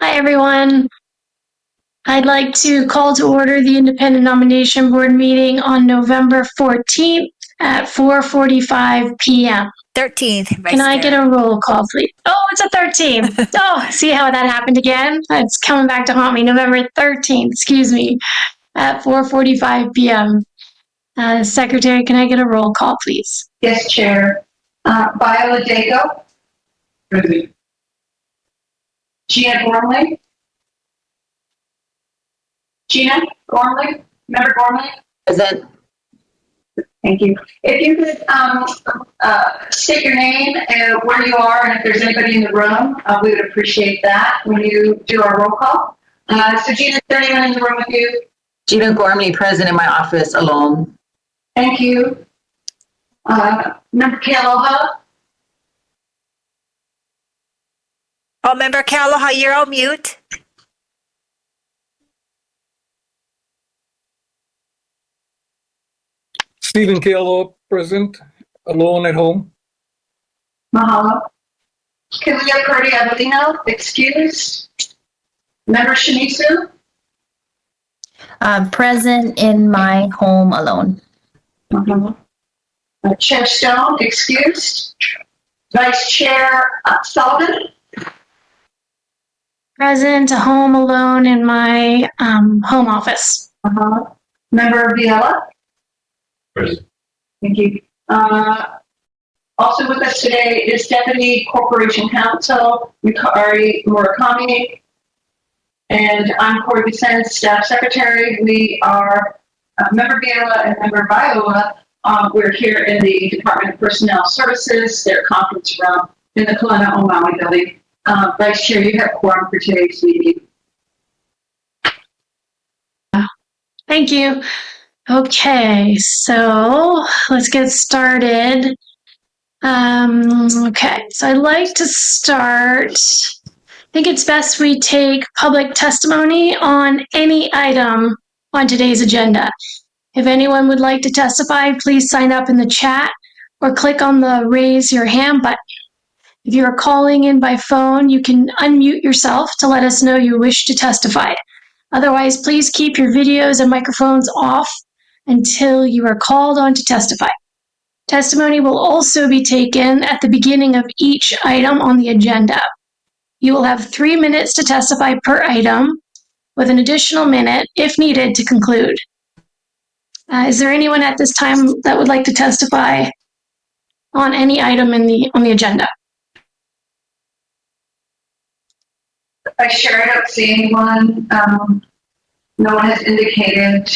Hi, everyone. I'd like to call to order the Independent Nomination Board meeting on November 14th at 4:45 p.m. 13th. Can I get a roll call, please? Oh, it's a 13th. Oh, see how that happened again? It's coming back to haunt me. November 13th, excuse me, at 4:45 p.m. Secretary, can I get a roll call, please? Yes, Chair. Viola Dago. Present. Gina Gormley. Gina Gormley. Member Gormley. Present. Thank you. If you could state your name and where you are, and if there's anybody in the room, we would appreciate that when you do our roll call. So Gina, is there anyone in the room with you? Gina Gormley, present in my office alone. Thank you. Member Kealoha. Oh, Member Kealoha, you're on mute. Stephen Kealoha, present, alone at home. Mahalo. Kalia Purdy Avelino, excused. Member Shimizu. Present in my home alone. Mahalo. Chair Stone, excused. Vice Chair Sullivan. Present, home alone in my home office. Mahalo. Member Viella. Present. Thank you. Also with us today is Deputy Corporation Counsel Yukari Murakami, and I'm Corey Vicente, Staff Secretary. We are Member Viella and Member Viola. We're here in the Department of Personnel Services, their conference room in the Kelowna on Maui building. Vice Chair, you have quorum for today's meeting. Thank you. Okay, so let's get started. Okay, so I'd like to start. I think it's best we take public testimony on any item on today's agenda. If anyone would like to testify, please sign up in the chat or click on the raise your hand button. If you are calling in by phone, you can unmute yourself to let us know you wish to testify. Otherwise, please keep your videos and microphones off until you are called on to testify. Testimony will also be taken at the beginning of each item on the agenda. You will have 3 minutes to testify per item, with an additional minute, if needed, to conclude. Is there anyone at this time that would like to testify on any item on the agenda? Vice Chair, I don't see anyone. No one has indicated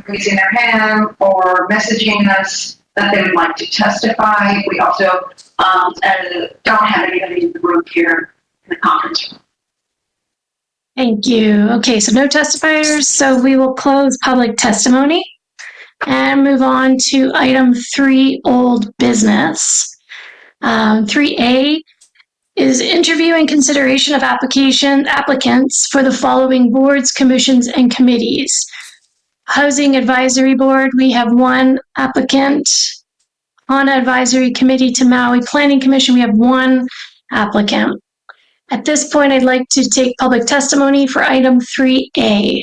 raising their hand or messaging us that they would like to testify. We also don't have anybody in the room here in the conference room. Thank you. Okay, so no testifiers, so we will close public testimony and move on to item 3, old business. 3A is interview and consideration of applicants for the following boards, commissions, and committees. Housing Advisory Board, we have 1 applicant. HANA Advisory Committee to Maui Planning Commission, we have 1 applicant. At this point, I'd like to take public testimony for item 3A.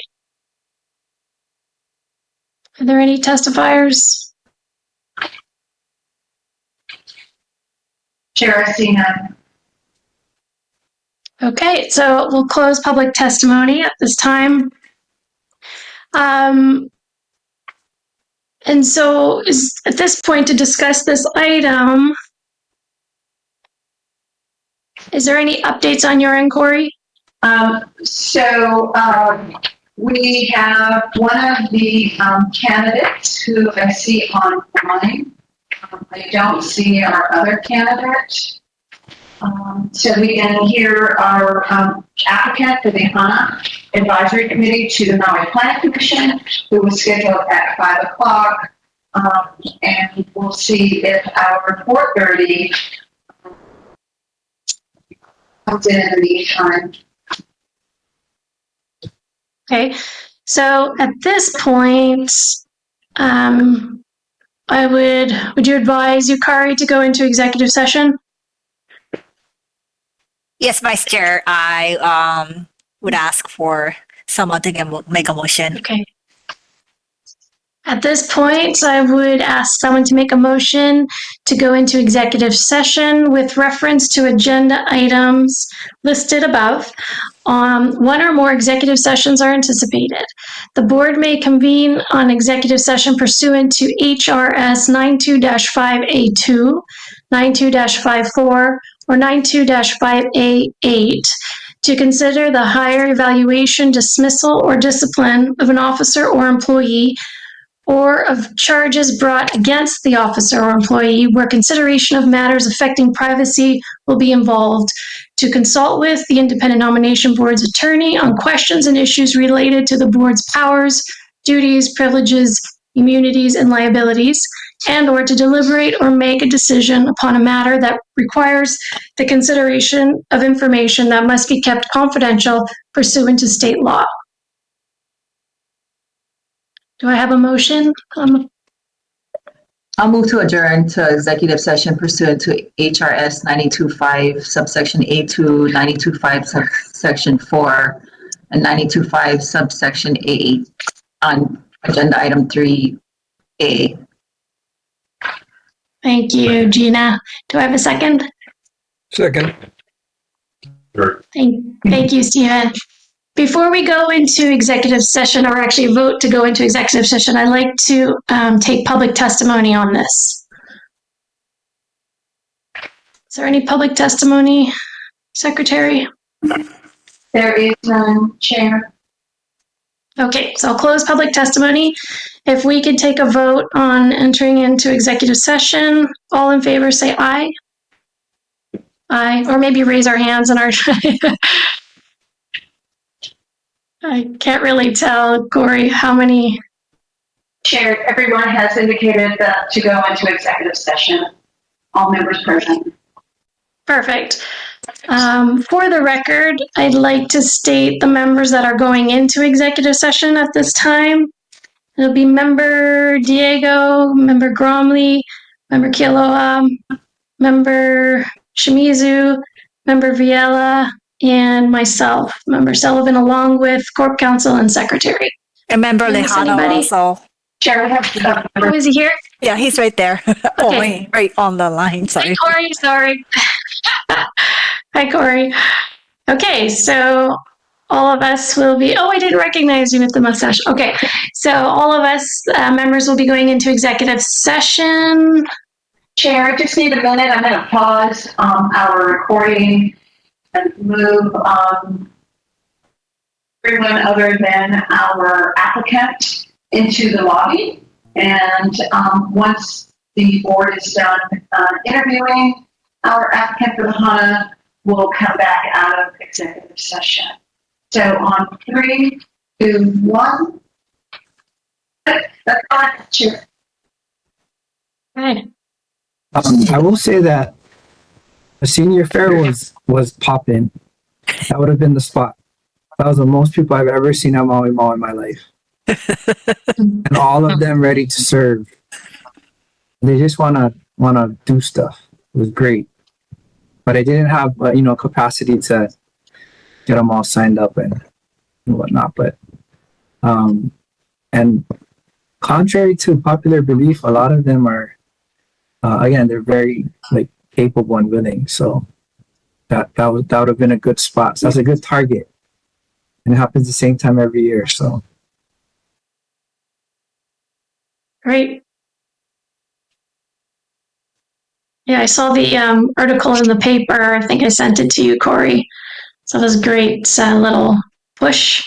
Are there any testifiers? Chair, I see none. Okay, so we'll close public testimony at this time. And so at this point to discuss this item, is there any updates on your inquiry? We have one of the candidates who I see online. I don't see our other candidate. So we can hear our applicant for the HANA Advisory Committee to the Maui Planning Commission, who was scheduled at 5 o'clock. And we'll see if our 4:30 comes in the meantime. Okay, so at this point, would you advise Yukari to go into executive session? Yes, Vice Chair, I would ask for someone to make a motion. Okay. At this point, I would ask someone to make a motion to go into executive session with reference to agenda items listed above. One or more executive sessions are anticipated. The board may convene on executive session pursuant to HRS 92-5A2, 92-54, or 92-5A8 to consider the hire, evaluation, dismissal, or discipline of an officer or employee, or of charges brought against the officer or employee where consideration of matters affecting privacy will be involved, to consult with the independent nomination board's attorney on questions and issues related to the board's powers, duties, privileges, immunities, and liabilities, and or to deliberate or make a decision upon a matter that requires the consideration of information that must be kept confidential pursuant to state law. Do I have a motion? I'll move to adjourn to executive session pursuant to HRS 92.5 subsection A2, 92.5 subsection 4, and 92.5 subsection A8 on agenda item 3A. Thank you, Gina. Do I have a second? Second. Thank you, Stephen. Before we go into executive session, or actually vote to go into executive session, I'd like to take public testimony on this. Is there any public testimony, Secretary? There is none, Chair. Okay, so I'll close public testimony. If we could take a vote on entering into executive session, all in favor say aye. Aye, or maybe raise our hands in our I can't really tell, Corey, how many. Chair, everyone has indicated that to go into executive session. All members present. Perfect. For the record, I'd like to state the members that are going into executive session at this time. It'll be member Diego, member Gromley, member Kealoha, member Shimizu, member Viella, and myself, member Sullivan, along with Corp Counsel and Secretary. And Member Did I miss Lejano anybody? also. Chair, we have Oh, is he here? Yeah, he's right there. Oh, wait, right on the line, Hi, sorry. Corey. Sorry. Hi, Corey. Okay, so all of us will be, oh, I didn't recognize you with the mustache. Okay, so all of us members will be going into executive session. Chair, I just need a minute. I'm going to pause our recording and move everyone other than our applicant into the lobby. And once the board is done interviewing our applicant for the HANA, we'll come back out of executive session. So on 3, 2, 1. That's fine, Chair. Right. I will say that the senior fair was popping. That would have been the spot. That was the most people I've ever seen at Maui Mall in my life. And all of them ready to serve. They just wanna do stuff. It was great. But I didn't have capacity to get them all signed up and whatnot. But and contrary to popular belief, a lot of them are again, they're very capable and willing. So that would have been a good spot. So that's a good target. And it happens the same time every year. So Great. Yeah, I saw the article in the paper. I think I sent it to you, Corey. So it was a great little push.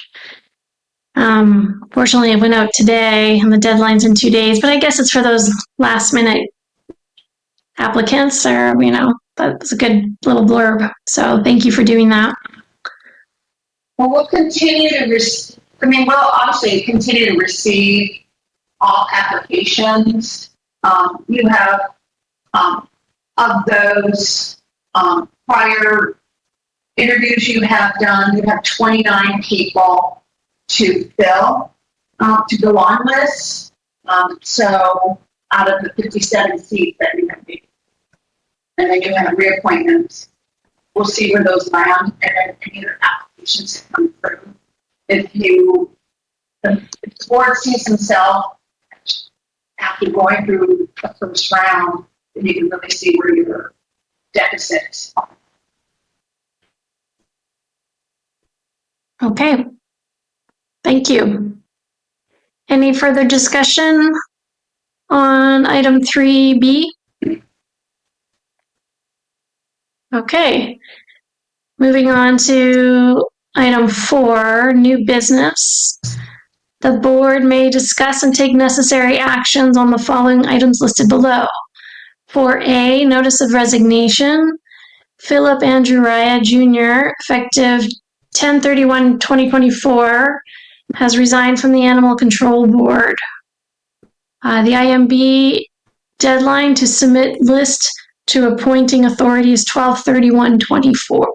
Fortunately, it went out today and the deadline's in 2 days, but I guess it's for those last minute applicants or, that was a good little blurb. So thank you for doing that. Well, we'll continue to we'll obviously continue to receive all applications. You have, of those prior interviews you have done, you have 29 people to fill, to go on this. So out of the 57 seats that you have, and then you have reappointments. we'll see where those land and then any other applications that come through. If the board sees himself after going through the first round, then you can really see where your deficits are. Okay. Thank you. Any further discussion on item 3B? Okay. Moving on to item 4, new business. The board may discuss and take necessary actions on the following items listed below. 4A, notice of resignation. Philip Andrew Raya Jr., effective 10/31/2024, has resigned from the Animal Control Board. The IMB deadline to submit list to appointing authority is 12/31/24.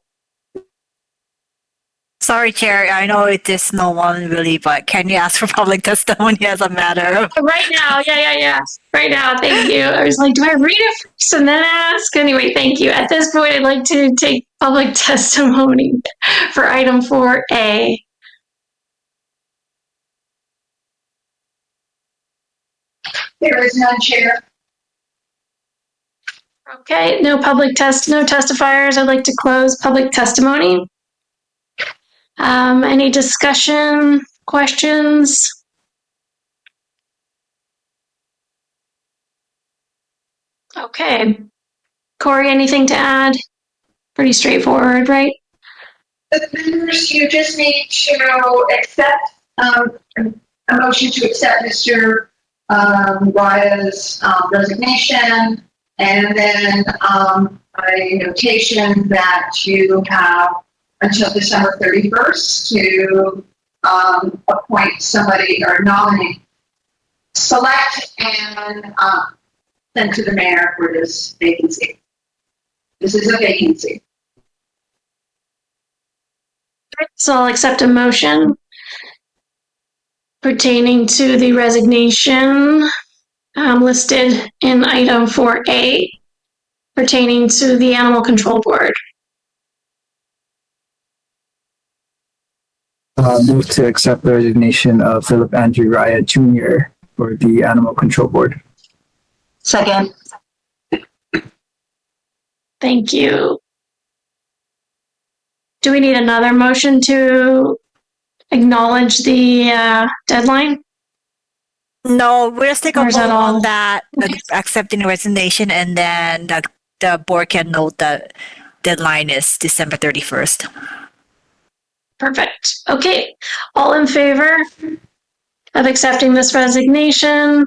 Sorry, Chair. I know it is no one really, but can you ask for public testimony as a matter of? Right now, yeah. Right now, thank you. I was like, do I read it first and then ask? Anyway, thank you. At this point, I'd like to take public testimony for item 4A. There is none, Chair. Okay, no testifiers. I'd like to close public testimony. Any discussion, questions? Okay. Corey, anything to add? Pretty straightforward, right? The members, you just need to accept a motion to accept Mr. Raya's resignation, and then a notation that you have until December 31st to appoint somebody or nominate, select, and send to the mayor for this vacancy. This is a vacancy. So I'll accept a motion pertaining to the resignation listed in item 4A pertaining to the Animal Control Board. Move to accept the resignation of Philip Andrew Raya Jr. for the Animal Control Board. Second. Thank you. Do we need another motion to acknowledge the deadline? No, we'll just take a Or is vote that all? on that, accepting the resignation, and then the board can note that deadline is December 31st. Perfect. Okay. All in favor of accepting this resignation?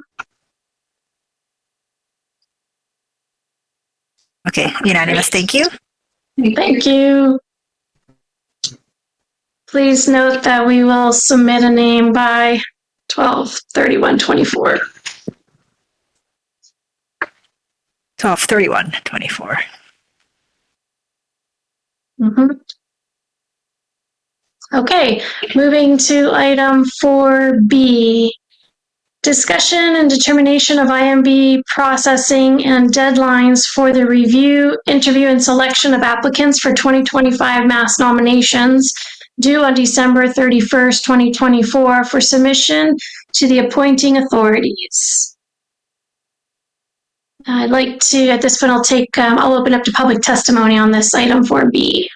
Okay, unanimous. Thank you. Thank you. Please note that we will submit a name by 12/31/24. 12/31/24. Okay, moving to item 4B. Discussion and determination of IMB processing and deadlines for the review, interview, and selection of applicants for 2025 mass nominations due on December 31st, 2024 for submission to the appointing authorities. I'd like to, at this point, I'll open up to public testimony on this item 4B.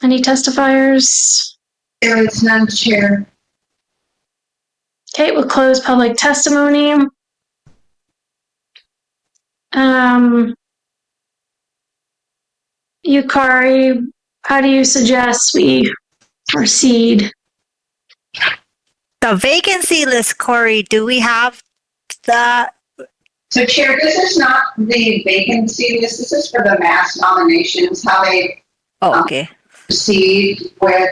Any testifiers? There is none, Chair. Okay, we'll close public testimony. Yukari, how do you suggest we proceed? The vacancy list, Corey, do we have that? So, Chair, this is not the vacancy list. This is for the mass nominations, how they Oh, okay. proceed with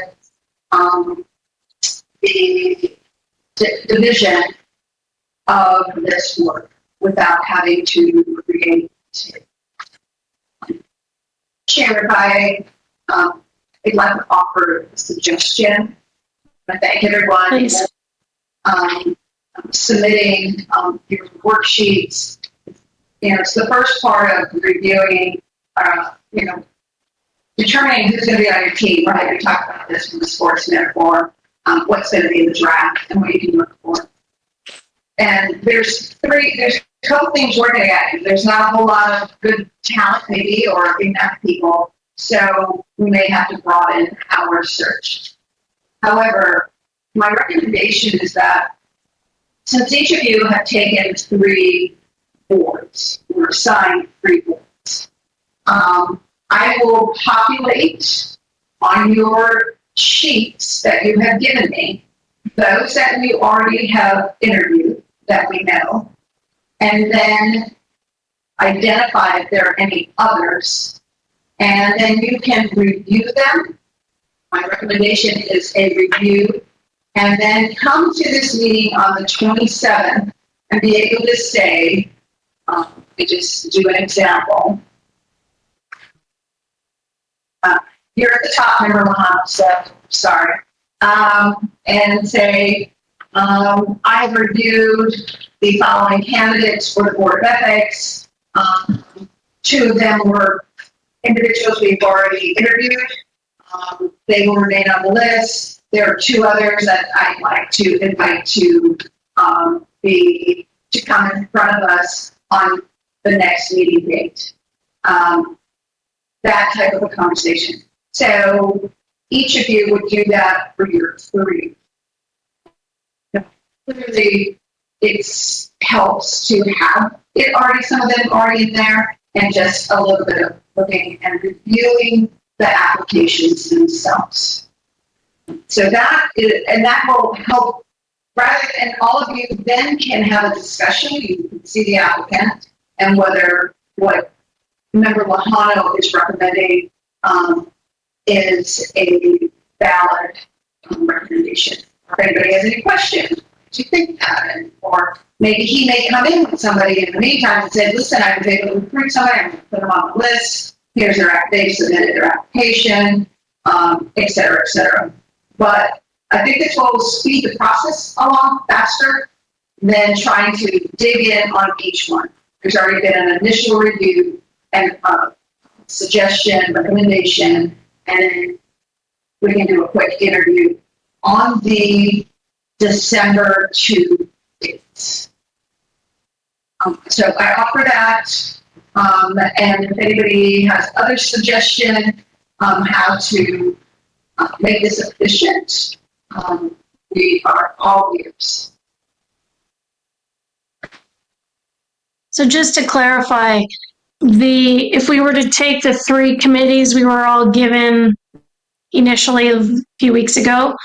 the division of this work without having to create. Chair, if I'd like to offer a suggestion. I thank everyone Please. for submitting your worksheets. it's the first part of reviewing, determining who's going to be on your team, right? We talked about this from the sports metaphor, what's going to be in the draft and what you can look for. And there's a couple things working at it. There's not a whole lot of good talent maybe or enough people. So we may have to broaden our search. However, my recommendation is that since each of you have taken 3 boards or assigned 3 boards, I will populate on your sheets that you have given me those that we already have interviewed that we know, and then identify if there are any others, and then you can review them. My recommendation is a review, and then come to this meeting on the 27th and be able to say, just do an example. You're at the top, member Mahana, so sorry. And say, I have reviewed the following candidates for the Board of Ethics. 2 of them were individuals we've already interviewed. They will remain on the list. There are 2 others that I'd like to invite to come in front of us on the next meeting date. That type of a conversation. So each of you would do that for your 3. Clearly, it helps to have it already, some of them already in there, and just a little bit of looking and reviewing the applications themselves. So that will help, rather than all of you then can have a discussion, you can see the applicant and whether what Member Lajano is recommending is a valid recommendation. If anybody has any questions, do you think that? Or maybe he may come in with somebody in the meantime and say, listen, I was able to recruit somebody, I'm going to put them on the list, here's they've submitted their application, et cetera, et cetera. But I think this will speed the process along faster than trying to dig in on each one. There's already been an initial review and suggestion, recommendation, and then we can do a quick interview on the December 2 dates. So I offer that, and if anybody has other suggestion how to make this efficient, we are all ears. So just to clarify, if we were to take the 3 committees we were all given initially a few weeks ago,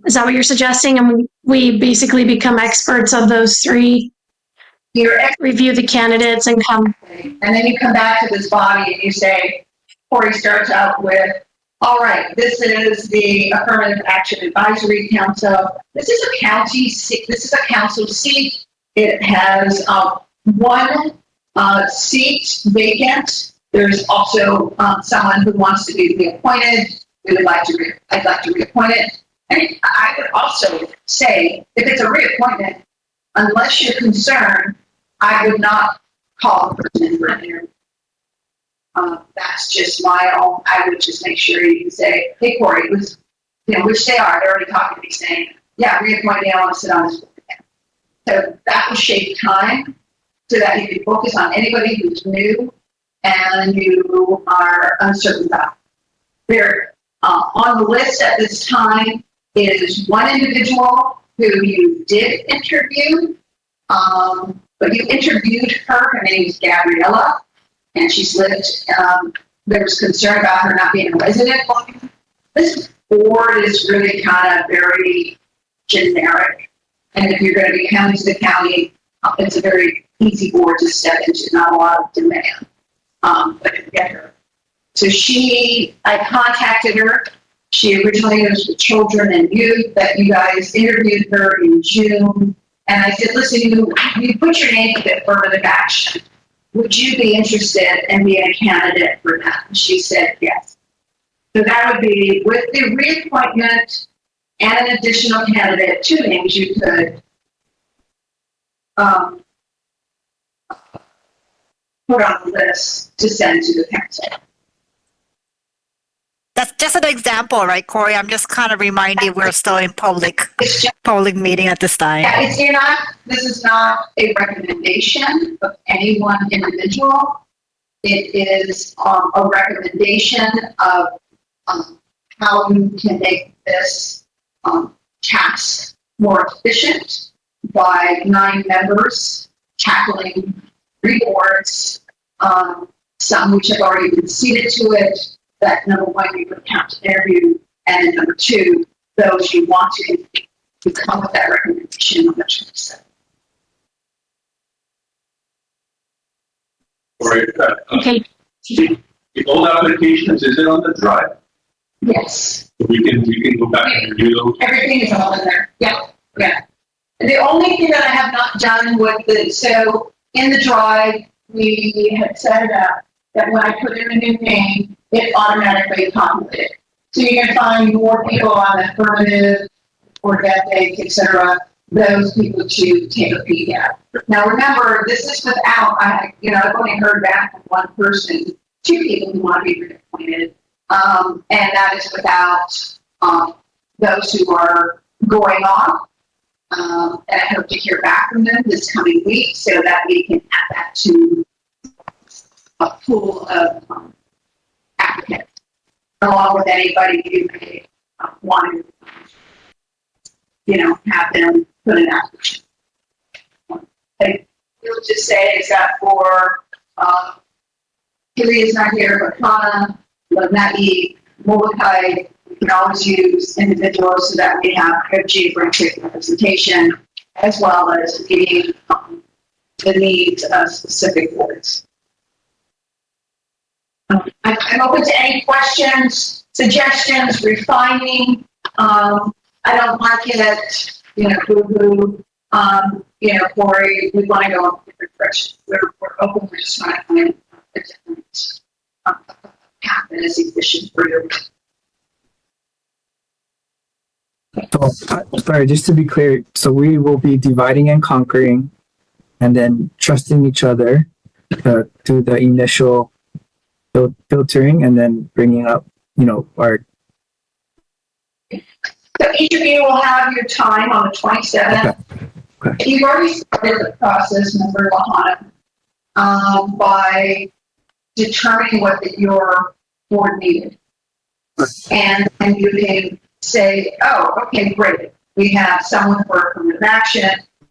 is that what you're suggesting? And we basically become experts of those 3, review the candidates and come. And then you come back to this body and you say, Corey starts out with, all right, this is the Affirmative Action Advisory Council. This is a county seat. This is a council seat. It has 1 seat vacant. There's also someone who wants to be reappointed. I'd like to reappoint it. And I would also say, if it's a reappointment, unless you're concerned, I would not call the person in for an interview. That's just my own. I would just make sure you can say, hey, Corey, which they are. They're already talking to me saying, yeah, reappoint me. I want to sit on this board again. So that will shave time so that you can focus on anybody who's new and you are uncertain about. There, on the list at this time is 1 individual who you did interview, but you interviewed her. Her name is Gabriella, and she's lived. There was concern about her not being a resident. This board is really kind of very generic, and if you're going to be county to county, it's a very easy board to step into, not a lot of demand. But to get her. So I contacted her. She originally was with children and youth, but you guys interviewed her in June. And I said, listen, you put your name to the affirmative action. Would you be interested in being a candidate for that? And she said yes. So that would be with the reappointment and an additional candidate, 2 names you could put on the list to send to the council. That's just an example, right, Corey? I'm just kind of reminding we're still in It's just, public meeting at this time. yeah, this is not a recommendation of any one individual. It is a recommendation of how you can make this task more efficient by 9 members tackling 3 boards, some which have already been seated to it, that number 1 you would have to interview, and then number 2, those you want to come with that recommendation on the 27th. Right. Okay, The old applications, is it on the drive? Yes, We can go back and review those. everything is all in there. Yeah, yeah. And the only thing that I have not done with so in the drive, we had set it up that when I put in a new name, it automatically populated. So you can find more people on the affirmative or death dates, et cetera, those people to take a peek at. Now remember, this is without, I've only heard back from 1 person, 2 people who want to be reappointed. And that is without those who are going on. And I hope to hear back from them this coming week so that we can add that to a pool of applicants, along with anybody who may want to, have them put an application. I will just say is that for Hilly is not here, but Hana, Lanai, Molokai, we can always use individuals so that we have good geographic representation as well as meeting the needs of specific boards. I'm open to any questions, suggestions, refining. I don't like it, boo-boo. Corey, we want to go in a different direction. We're open, we're just trying to find a different path that is efficient for your. So, sorry, just to be clear, so we will be dividing and conquering and then trusting each other to do the initial filtering and then bringing up, our. So each of you will have your time on the 27th. Okay. You've already started the process, Member Lahana, by determining what your board needed. And then you can say, oh, okay, great. We have someone for affirmative action,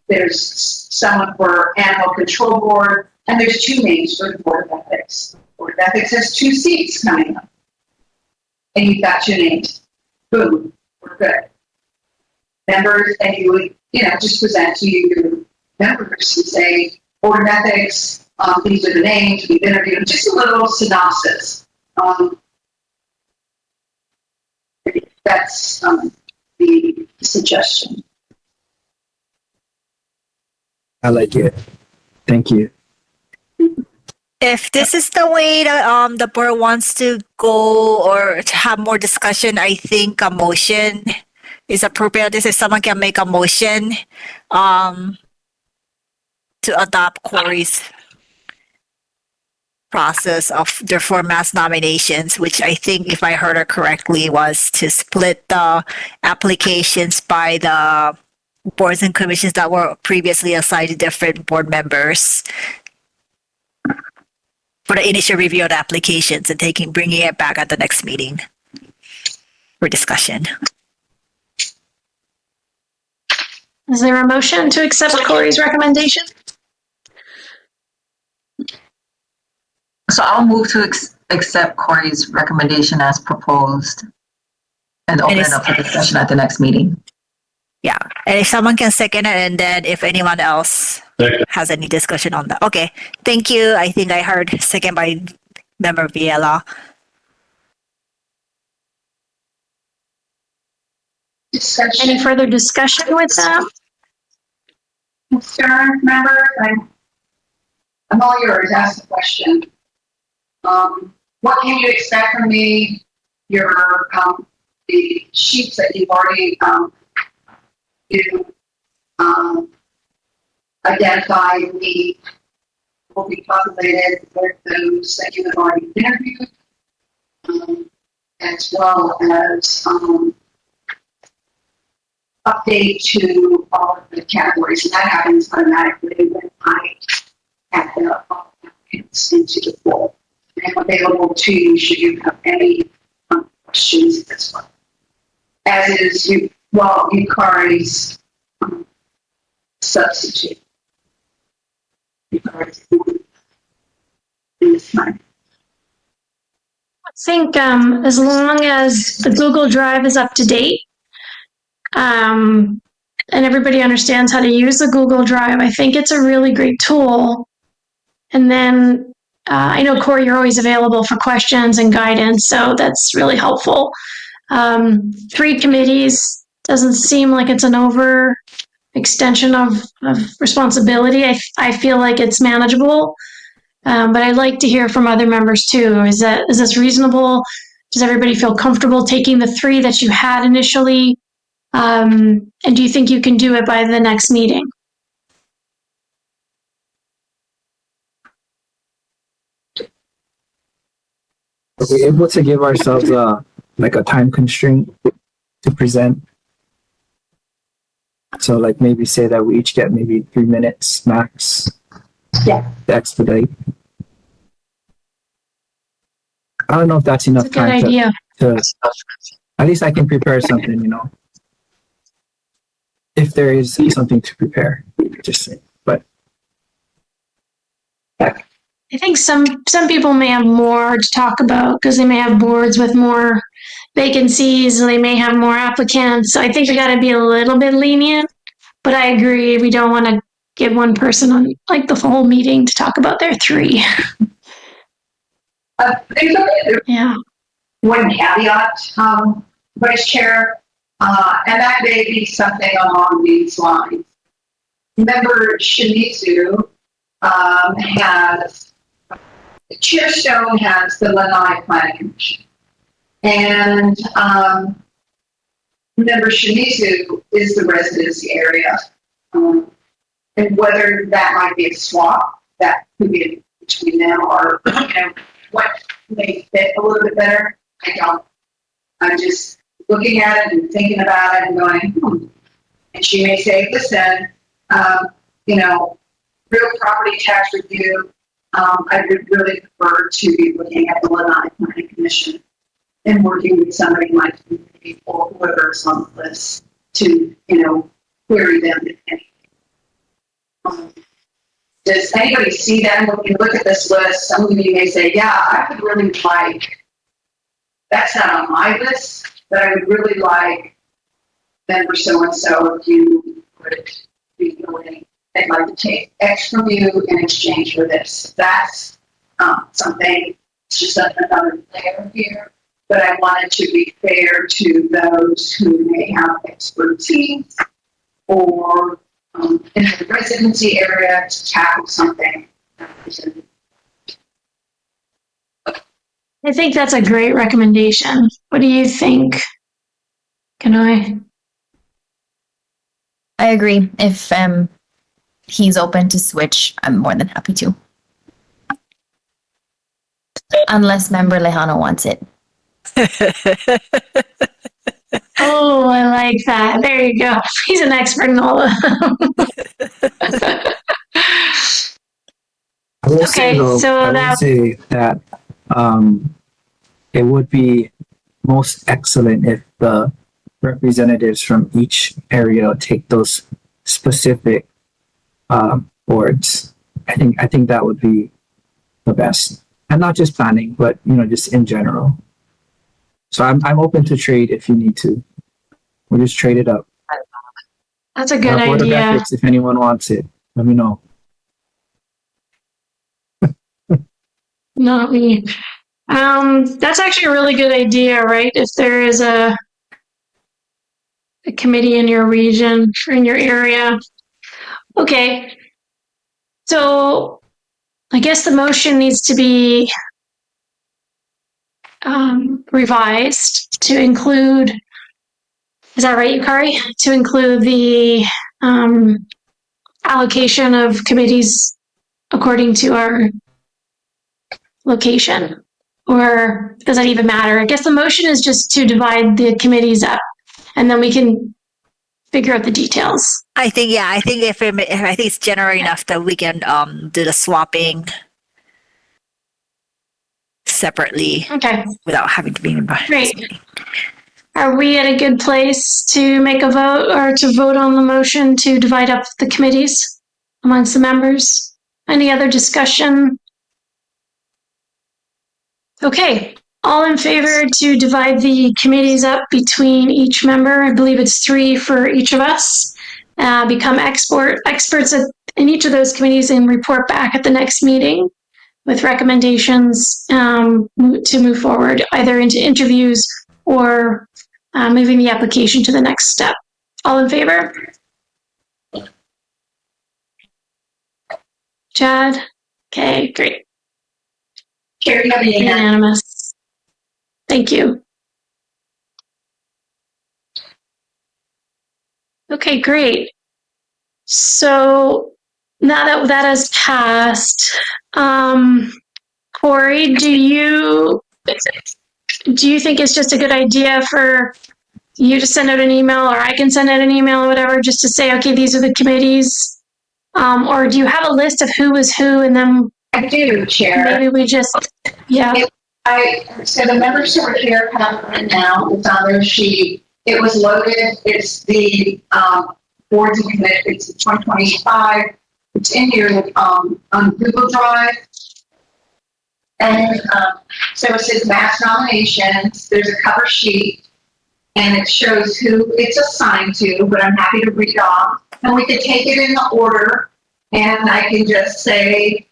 there's someone for animal control board, and there's 2 names for the Board of Ethics. Board of Ethics has 2 seats coming up. And you've got 2 names. Boom, we're good. Members, and you would, just present to your members and say, Board of Ethics, these are the names we've interviewed, just a little synopsis. That's the suggestion. I like it. Thank you. If this is the way that the board wants to go or to have more discussion, I think a motion is appropriate. This is someone can make a motion to adopt Corey's process of their for mass nominations, which I think, if I heard her correctly, was to split the applications by the boards and commissions that were previously assigned to different board members for the initial review of the applications and bringing it back at the next meeting for discussion. is there a motion to accept Corey's recommendation? So I'll move to accept Corey's recommendation as proposed and open it up for discussion at the next meeting. Yeah, and if someone can second it, and then if anyone else has any discussion on that. Okay, thank you. I think I heard second by Member Viella. Discussion. Any further discussion with that? Concern, members? I'm all yours. Ask the question. What can you expect from me? Your the sheets that you've already identified the will be populated with those that you have already interviewed, as well as update to all of the categories. And that happens automatically when I add the applicants into the pool. I'm available to you should you have any questions as well. As is Yukari's substitute. Yukari's in this time. I think as long as the Google Drive is up to date, and everybody understands how to use the Google Drive, I think it's a really great tool. And then I know, Corey, you're always available for questions and guidance, so that's really helpful. 3 committees doesn't seem like it's an over extension of responsibility. I feel like it's manageable, but I'd like to hear from other members too. Is this reasonable? Does everybody feel comfortable taking the 3 that you had initially? And do you think you can do it by the next meeting? Are we able to give ourselves a time constraint to present? So like maybe say that we each get maybe 3 minutes max. Yeah. To expedite. I don't know if that's enough That's a good time idea. to at least I can prepare something, you know. If there is something to prepare, just say. But I think some people may have more to talk about because they may have boards with more vacancies, and they may have more applicants. So I think we got to be a little bit lenient. But I agree, we don't want to give one person on like the whole meeting to talk about their 3. There's Yeah. one caveat, Vice Chair, and that may be something along these lines. Member Shimizu Chairstone has the Lanai Planning Commission. And Member Shimizu is the residency area. And whether that might be a swap, that could be between them, or what may fit a little bit better. I don't. I'm just looking at it and thinking about it and going, And she may say, listen, real property tax review, I would really prefer to be looking at the Lanai Planning Commission and working with somebody like me or whoever's on the list to, query them. Does anybody see that? When you look at this list, some of you may say, yeah, I would really like, that's not on my list, but I would really like member so-and-so if you would be willing. I'd like to take X from you in exchange for this. That's something, it's just another layer here. But I wanted to be fair to those who may have expertise or in the residency area to tackle something. I think that's a great recommendation. What do you think? Can I? I agree. If he's open to switch, I'm more than happy to. Unless member Lejano wants it. Oh, I like that. There you go. He's an expert in all of them. I will say that it would be most excellent if the representatives from each area take those specific boards. I think that would be the best, and not just planning, but just in general. So I'm open to trade if you need to. We'll just trade it up. That's a good Board of idea. Ethics, if anyone wants it, let me know. Not me. That's actually a really good idea, right? If there is a committee in your region or in your area. Okay. So I guess the motion needs to be revised to include, is that right, Yukari? To include the allocation of committees according to our location? Or does that even matter? I guess the motion is just to divide the committees up, and then we can figure out the details. I think, yeah, I think if I think it's general enough that we can do the swapping separately Okay, without having to be in. great. Are we at a good place to make a vote or to vote on the motion to divide up the committees amongst the members? Any other discussion? Okay, all in favor to divide the committees up between each member? I believe it's 3 for each of us. Become experts in each of those committees and report back at the next meeting with recommendations to move forward, either into interviews or moving the application to the next step. All in favor? Chad? Okay, great. Carrie, have you had? Unanimous. Thank you. Okay, great. So now that that has passed, Corey, do you think it's just a good idea for you to send out an email, or I can send out an email or whatever, just to say, okay, these are the committees? Or do you have a list of who is who, and then I do, Chair. maybe we just, yeah. So the members who are here have it now. It's on their sheet. It was loaded. It's the boards and committees. It's 2025. It's in your on Google Drive. And so it says mass nominations. There's a cover sheet, and it shows who it's assigned to. But I'm happy to read off, and we can take it in the order. And I can just say.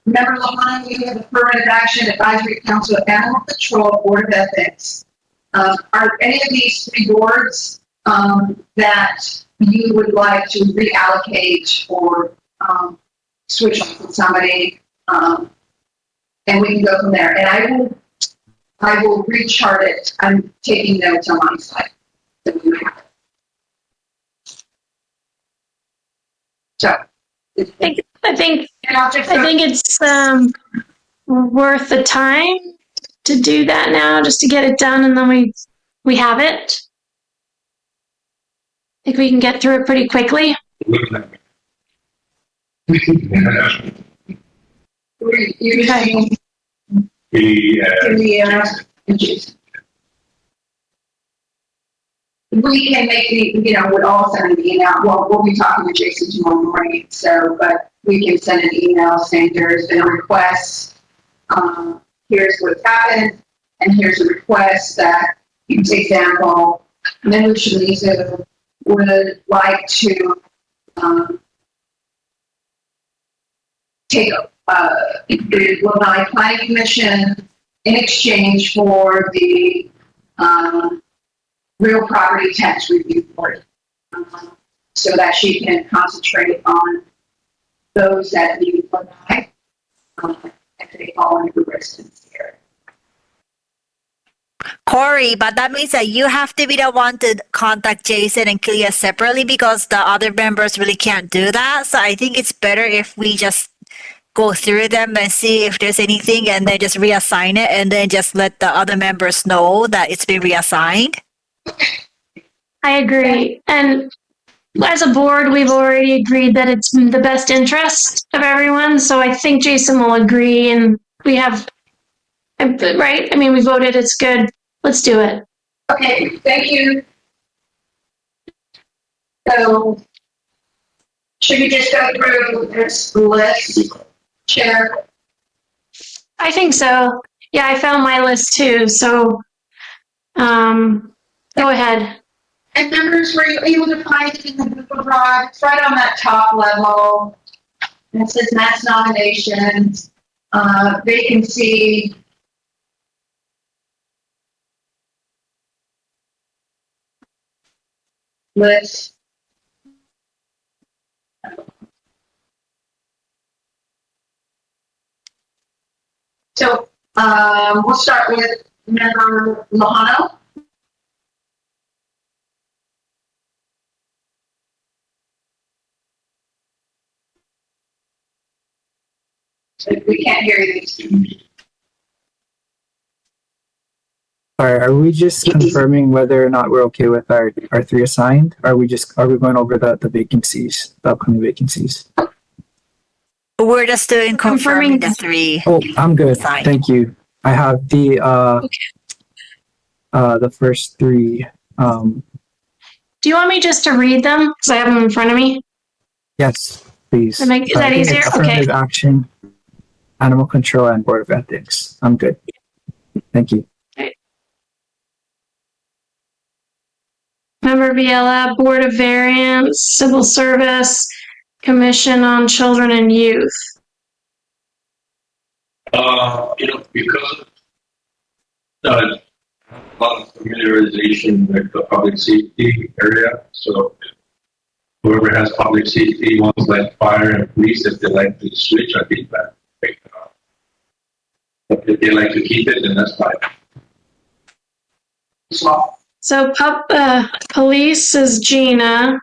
Member Lahana, you have Affirmative Action Advisory Council of Animal Control Board of Ethics. Are any of these 3 boards that you would like to reallocate or switch with somebody? And we can go from there. And I will rechart it. I'm taking notes on my side. So. I think it's worth the time to do that now, just to get it done, and then we have it. I think we can get through it pretty quickly. We can make we'll all send an email. Well, we'll be talking to Jason tomorrow morning, but we can send an email saying there's been a request. Here's what's happened, and here's a request that, for example, Member Shaliza would like to take the Lanai Planning Commission in exchange for the real property tax review board, so that she can concentrate on those that need Lanai, if they fall into the residence area. Corey, but that means that you have to be the one to contact Jason and Clea separately, because the other members really can't do that. So I think it's better if we just go through them and see if there's anything, and then just reassign it, and then just let the other members know that it's been reassigned. I agree. And as a board, we've already agreed that it's in the best interest of everyone. So I think Jason will agree, and we have, right? I mean, we voted, it's good. Let's do it. Okay, thank you. So, should we just go through this list, Chair? I think so. Yeah, I found my list too. So, go ahead. And members, were you able to find it in the Google Drive? It's right on that top level. And it says mass nominations, vacancy. List. So, we'll start with Member Lahana. We can't hear you. Are we just confirming whether or not we're okay with our three assigned? Are we going over the vacancies, the upcoming vacancies? We're just doing confirming the three. Oh, I'm good. Assigned. Thank you. I have the first three. Do you want me just to read them? Because I have them in front of me. Yes, please. Is that I think easier? it's Okay. affirmative action, animal control, and board of ethics. I'm good. Thank you. Member Viella, Board of Variance, Civil Service, Commission on Children and Youth. Because a lot of familiarization with the public safety area, so whoever has public safety wants like fire and police, if they like to switch, I think that. But if they like to keep it, then that's fine. So police is Gina.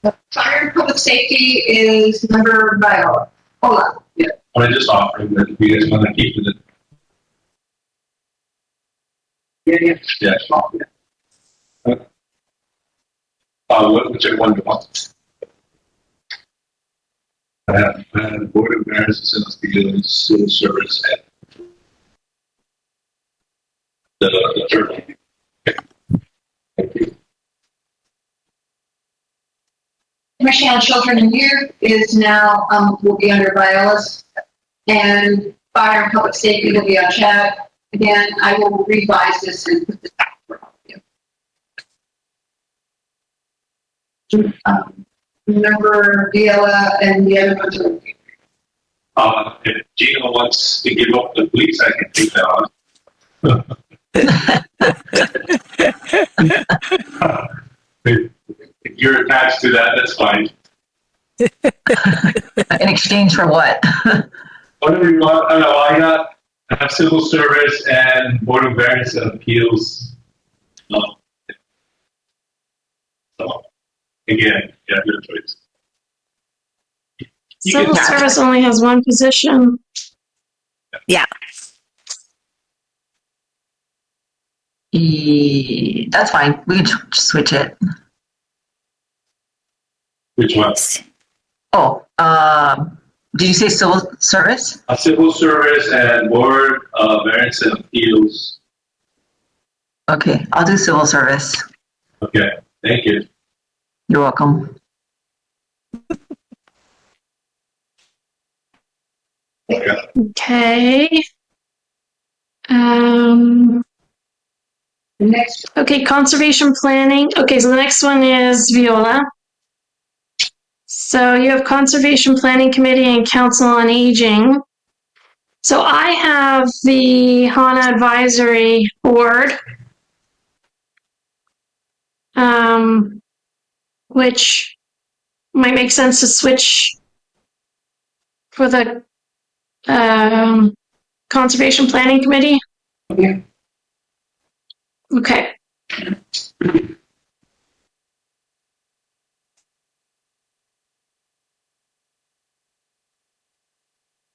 Fire and public safety is member Viola. Hola. Yeah. I'm just offering that if you guys want to keep it. Yeah. Whichever one you want. I have Board of Variance and Civil Service and the attorney. Thank you. Commission on Children and Youth is now, will be under Viola's, and Fire and Public Safety will be on Chad. Again, I will revise this and put this out for all of you. Remember Viola and the other ones are. If Gino wants to give up the police, I can take that on. If you're attached to that, that's fine. In exchange for what? Whatever you want. I don't know. I have Civil Service and Board of Variance and Appeals. So, again, you have your choice. You Civil can- Service only has one position. Yeah. That's fine. We can switch it. Which one? Oh, did you say civil service? A Civil Service and Board of Variance and Appeals. Okay, I'll do civil service. Okay, thank you. You're welcome. Okay. Okay. Next, Okay, conservation planning. Okay, so the next one is Viola. So you have Conservation Planning Committee and Council on Aging. So I have the HANA Advisory Board, which might make sense to switch for the Conservation Planning Committee. Yeah. Okay.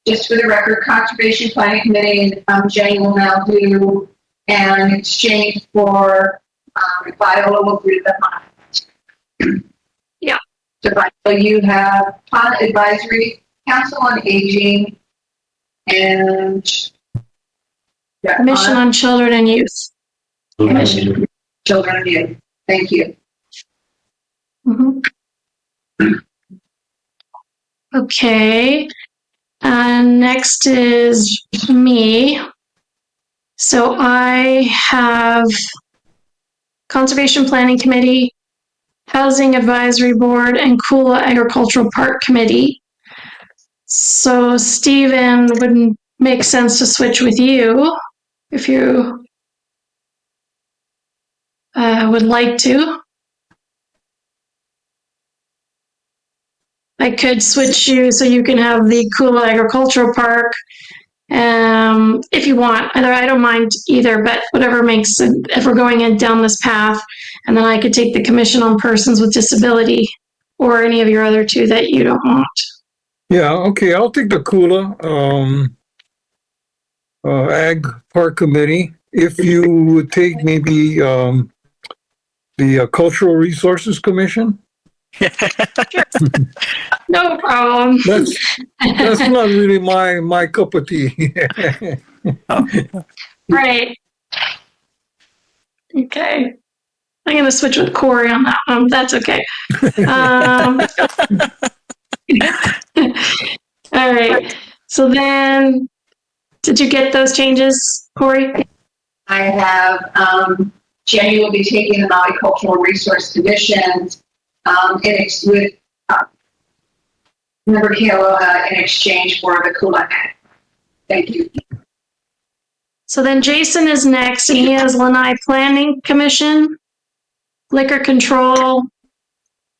just for the record, Conservation Planning Committee and Jane will now do an exchange for Viola will do the HANA. Yeah. So Viola, you have HANA Advisory, Council on Aging, and Commission on Children and Youth. Commission Children and Youth. Thank you. Mhm. Okay. Next is me. So I have Conservation Planning Committee, Housing Advisory Board, and Kula Agricultural Park Committee. So Stephen, wouldn't make sense to switch with you if you would like to. I could switch you so you can have the Kula Agricultural Park if you want. I don't mind either, but whatever makes it, if we're going down this path, and then I could take the Commission on Persons with Disability or any of your other two that you don't want. Yeah, okay, I'll take the Kula, Ag Park Committee. If you would take maybe, the Cultural Resources Commission, No problem. that's not really my cup of tea. Right. Okay. I'm going to switch with Corey on that one. That's okay. All right. So then, did you get those changes, Corey? I have, Jenny will be taking the Maui Cultural Resource Commission, with, Member Kealoha in exchange for the Kula Act. Thank you. So then Jason is next, and he has Lanai Planning Commission, Liquor Control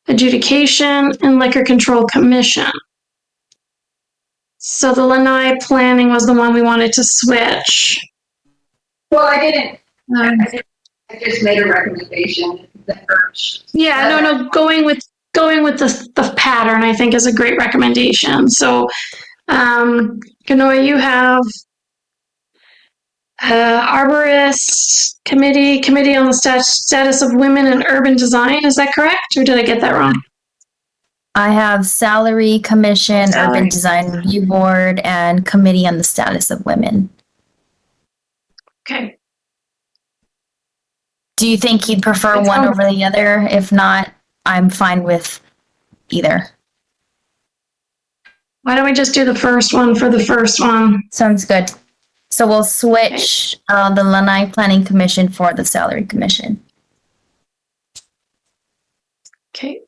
Adjudication, and Liquor Control Commission. So the Lanai Planning was the one we wanted to switch. Well, I didn't, I just made a recommendation. Yeah, no, going with the pattern, I think, is a great recommendation. So, Kanoa, you have Arborist Committee on the Status of Women in Urban Design. Is that correct, or did I get that wrong? I have Salary Commission, Salary. Urban Design Review Board, and Committee on the Status of Women. Okay. Do you think he'd prefer It's one fine. over the other? If not, I'm fine with either. Why don't we just do the first one for the first one? Sounds good. So we'll switch the Lanai Planning Commission for the Salary Commission. Okay.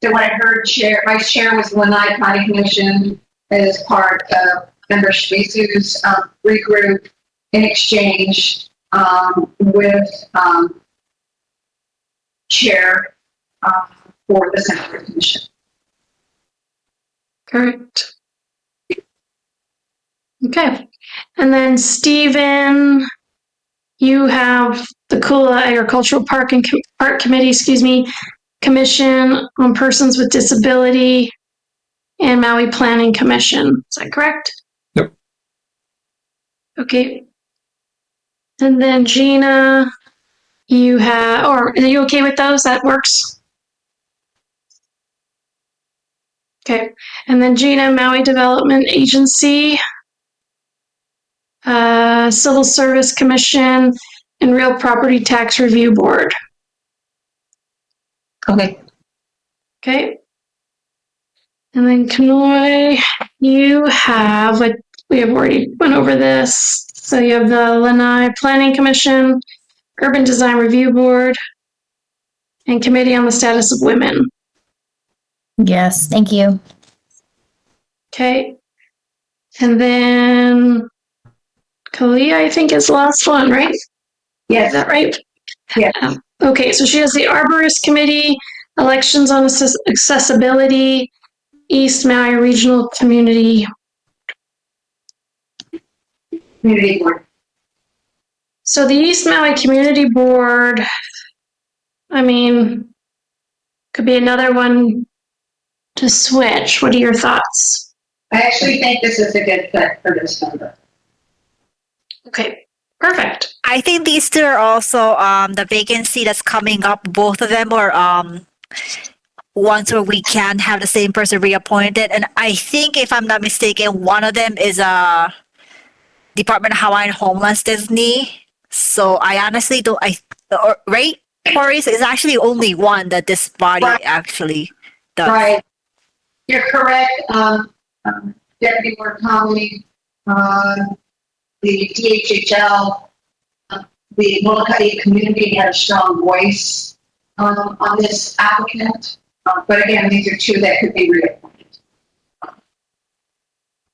So when I heard Vice Chair was Lanai Planning Commission as part of Member Shmisu's regroup in exchange with Chair for the Salary Commission. Correct. Okay. And then Stephen, you have the Kula Agricultural Park Committee, Commission on Persons with Disability, and Maui Planning Commission. Is that correct? Yep. Okay. And then Gina, you have, or are you okay with those? That works? Okay. And then Gina, Maui Development Agency, Civil Service Commission, and Real Property Tax Review Board. Okay. Okay. And then Kanoi, you have, like, we have already went over this. So you have the Lanai Planning Commission, Urban Design Review Board, and Committee on the Status of Women. Yes, thank you. Okay. And then Kalia, I think, is the last one, right? Is Yes, that right? Yeah. Okay, so she has the Arborist Committee, Elections on Accessibility, East Maui Regional Community. Community Board. So the East Maui Community Board, I mean, could be another one to switch. What are your thoughts? I actually think this is a good fit for this member. Okay, perfect. I think these two are also the vacancy that's coming up. Both of them are ones where we can have the same person reappointed. And I think, if I'm not mistaken, one of them is a Department of Hawaiian Homelands designee. So I honestly don't. Right, Maurice, is actually only one that this body Right. actually does. Right. You're correct, Deputy Murakami, the DHHL, the Molokai community had a strong voice on this applicant. But again, these are two that could be reappointed.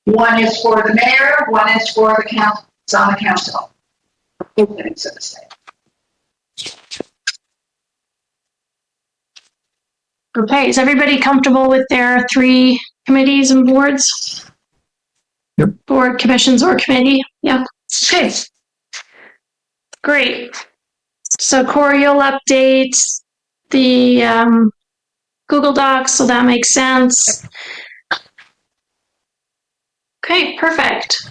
One is for the mayor, one is for the council, it's on the council. Opening, so to say. Okay, is everybody comfortable with their 3 committees and boards? Yep. Board, commissions, or committee? Yeah. Okay. Great. So Corey, you'll update the Google Docs, so that makes sense. Okay, perfect.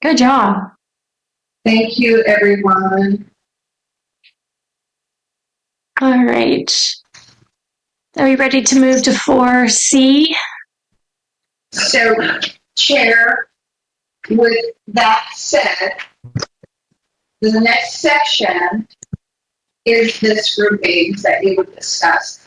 Good job. Thank you, everyone. All right. Are we ready to move to 4C? So, Chair, with that said, the next section is this groupings that you would discuss.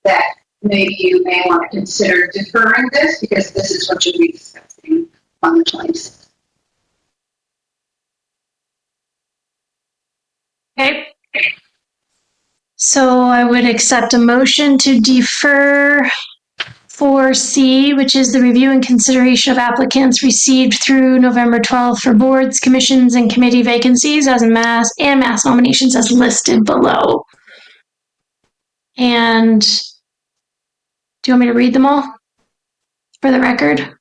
That maybe you may want to consider deferring this because this is what you'll be discussing on the 26th. Okay. So I would accept a motion to defer 4C, which is the review and consideration of applicants received through November 12th for boards, commissions, and committee vacancies as mass nominations as listed below. And do you want me to read them all for the record?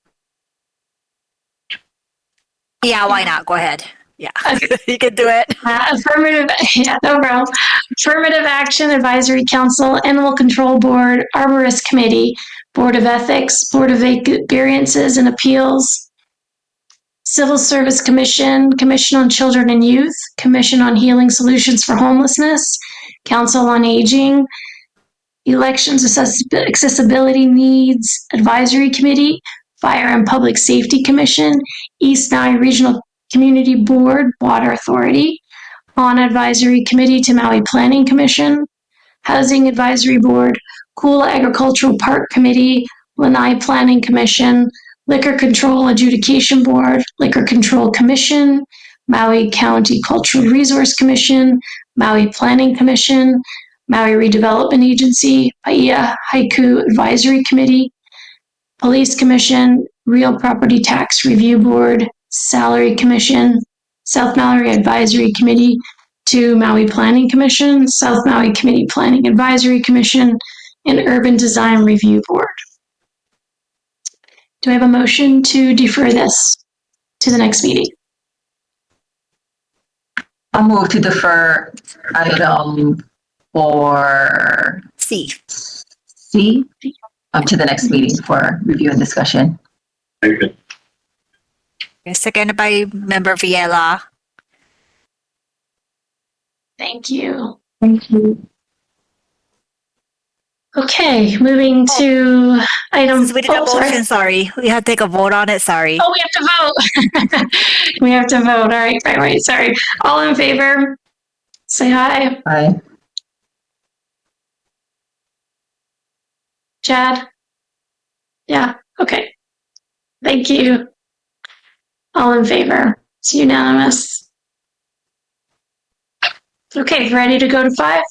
Yeah, why not? Go ahead. Yeah, Okay. you can do it. Affirmative, yeah, no problem. Affirmative Action Advisory Council, Animal Control Board, Arborist Committee, Board of Ethics, Board of Variances and Appeals, Civil Service Commission, Commission on Children and Youth, Commission on Healing Solutions for Homelessness, Council on Aging, Elections Accessibility Needs Advisory Committee, Fire and Public Safety Commission, East Maui Regional Community Board, Water Authority, On Advisory Committee to Maui Planning Commission, Housing Advisory Board, Kula Agricultural Park Committee, Lanai Planning Commission, Liquor Control Adjudication Board, Liquor Control Commission, Maui County Cultural Resource Commission, Maui Planning Commission, Maui Redevelopment Agency, Paia Haiku Advisory Committee, Police Commission, Real Property Tax Review Board, Salary Commission, South Maui Advisory Committee to Maui Planning Commission, South Maui Committee Planning Advisory Commission, and Urban Design Review Board. Do I have a motion to defer this to the next meeting? I'll move to defer item 4C See, to the next meeting for review and discussion. Very good. seconded by Member Viella. Thank you. Thank you. Okay, moving to item. Since we did a motion, sorry. We had to take a vote on it, sorry. Oh, we have to vote. We have to vote. All right, sorry. All in favor, say aye. Aye. Chad? Yeah, okay. Thank you. All in favor. It's unanimous. Okay, ready to go to 5?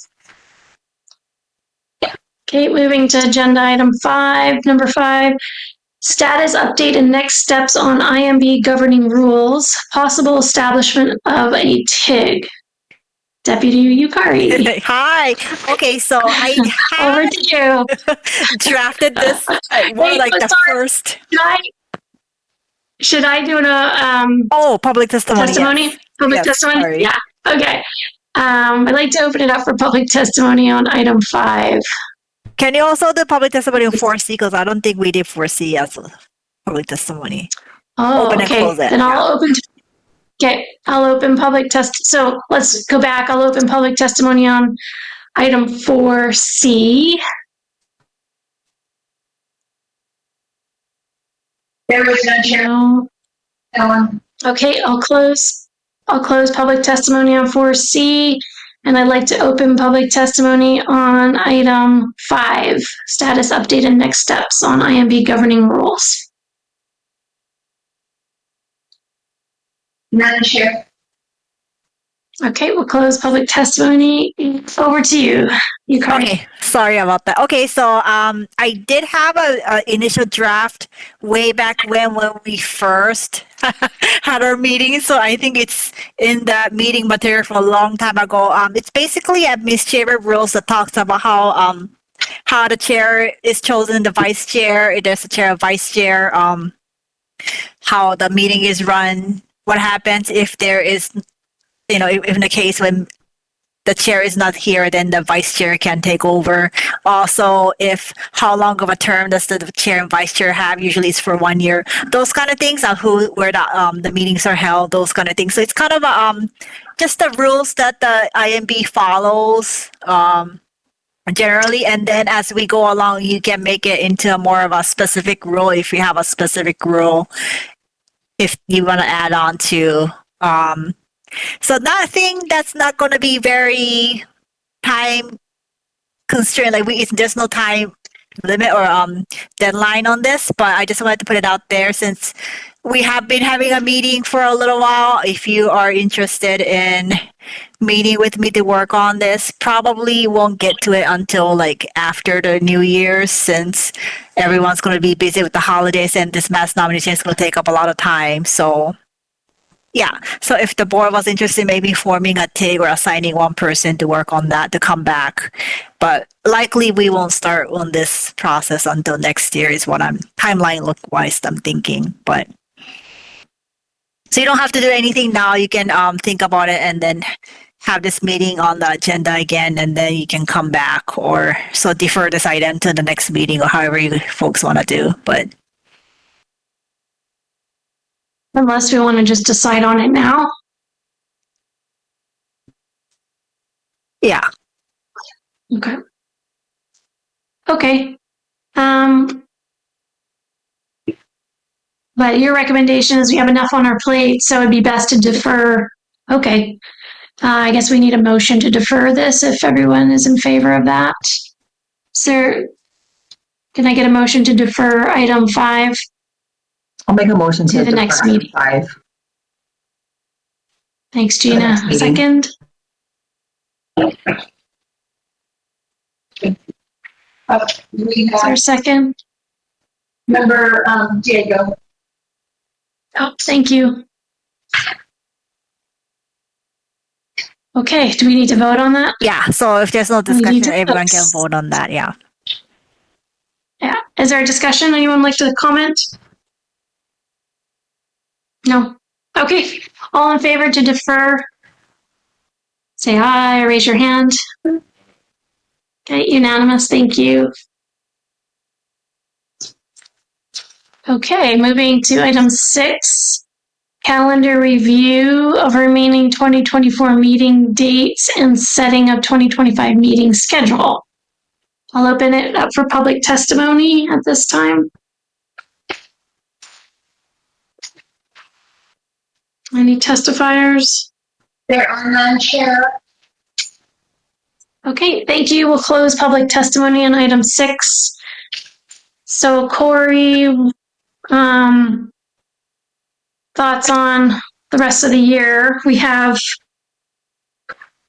Okay, moving to agenda item 5, number 5. Status update and next steps on IMB governing rules, possible establishment of a TIG. Deputy Yukari. Hi. Okay, so I Over had to you. drafted this one like the first. Should I do a Oh, public testimony. testimony? Yes. Public Yes, testimony? sorry. Yeah. Okay. I'd like to open it up for public testimony on item 5. Can you also do public testimony on 4C? Because I don't think we did 4C as a public testimony. Oh, Open and okay. close it, Then I'll open public so let's go back. I'll open public testimony on item 4C. There was no chair. No. Ellen. Okay, I'll close public testimony on 4C, and I'd like to open public testimony on item 5, status update and next steps on IMB governing rules. None, Chair. Okay, we'll close public testimony. Over to you. Okay, sorry about that. Okay, so I did have a initial draft way back when we first had our meeting. So I think it's in that meeting material from a long time ago. It's basically administrative rules that talks about how the chair is chosen, the vice chair, if there's a chair, a vice chair, how the meeting is run, what happens if there is if in the case when the chair is not here, then the vice chair can take over. Also, if how long of a term does the chair and vice chair have? Usually it's for 1 year. Those kind of things, where the meetings are held, those kind of things. So it's kind of just the rules that the IMB follows generally. And then as we go along, you can make it into more of a specific rule if you have a specific rule. If you want to add on to. So nothing that's not going to be very time constrained. Like there's no time limit or deadline on this, but I just wanted to put it out there since we have been having a meeting for a little while. If you are interested in meeting with me to work on this, probably won't get to it until like after the New Year's, since everyone's going to be busy with the holidays and this mass nomination is going to take up a lot of time. So yeah, so if the board was interested in maybe forming a TIG or assigning one person to work on that to come back, but likely we won't start on this process until next year is what I'm timeline look wise I'm thinking. But so you don't have to do anything now. You can think about it and then have this meeting on the agenda again, and then you can come back or so defer this item to the next meeting or however you folks want to do. But Unless we want to just decide on it now. yeah. Okay. Okay. But your recommendation is we have enough on our plate, so it'd be best to defer. Okay. I guess we need a motion to defer this if everyone is in favor of that. Sir, can I get a motion to defer item 5? I'll make a motion To the defer next item meeting. 5. Thanks, the Gina. next meeting. Second? We Is there a have second? member Diego. Oh, thank you. Okay, do we need to vote on that? Yeah, so if there's no We need discussion, to everyone can vote. vote on that, yeah. Yeah. Is there a discussion? Anyone like to comment? No? Okay. All in favor to defer? Say aye or raise your hand. Okay, unanimous. Thank you. Okay, moving to item 6, calendar review of remaining 2024 meeting dates and setting of 2025 meeting schedule. I'll open it up for public testimony at this time. Any testifiers? There are none, Chair. Okay, thank you. We'll close public testimony on item 6. So Corey, thoughts on the rest of the year? We have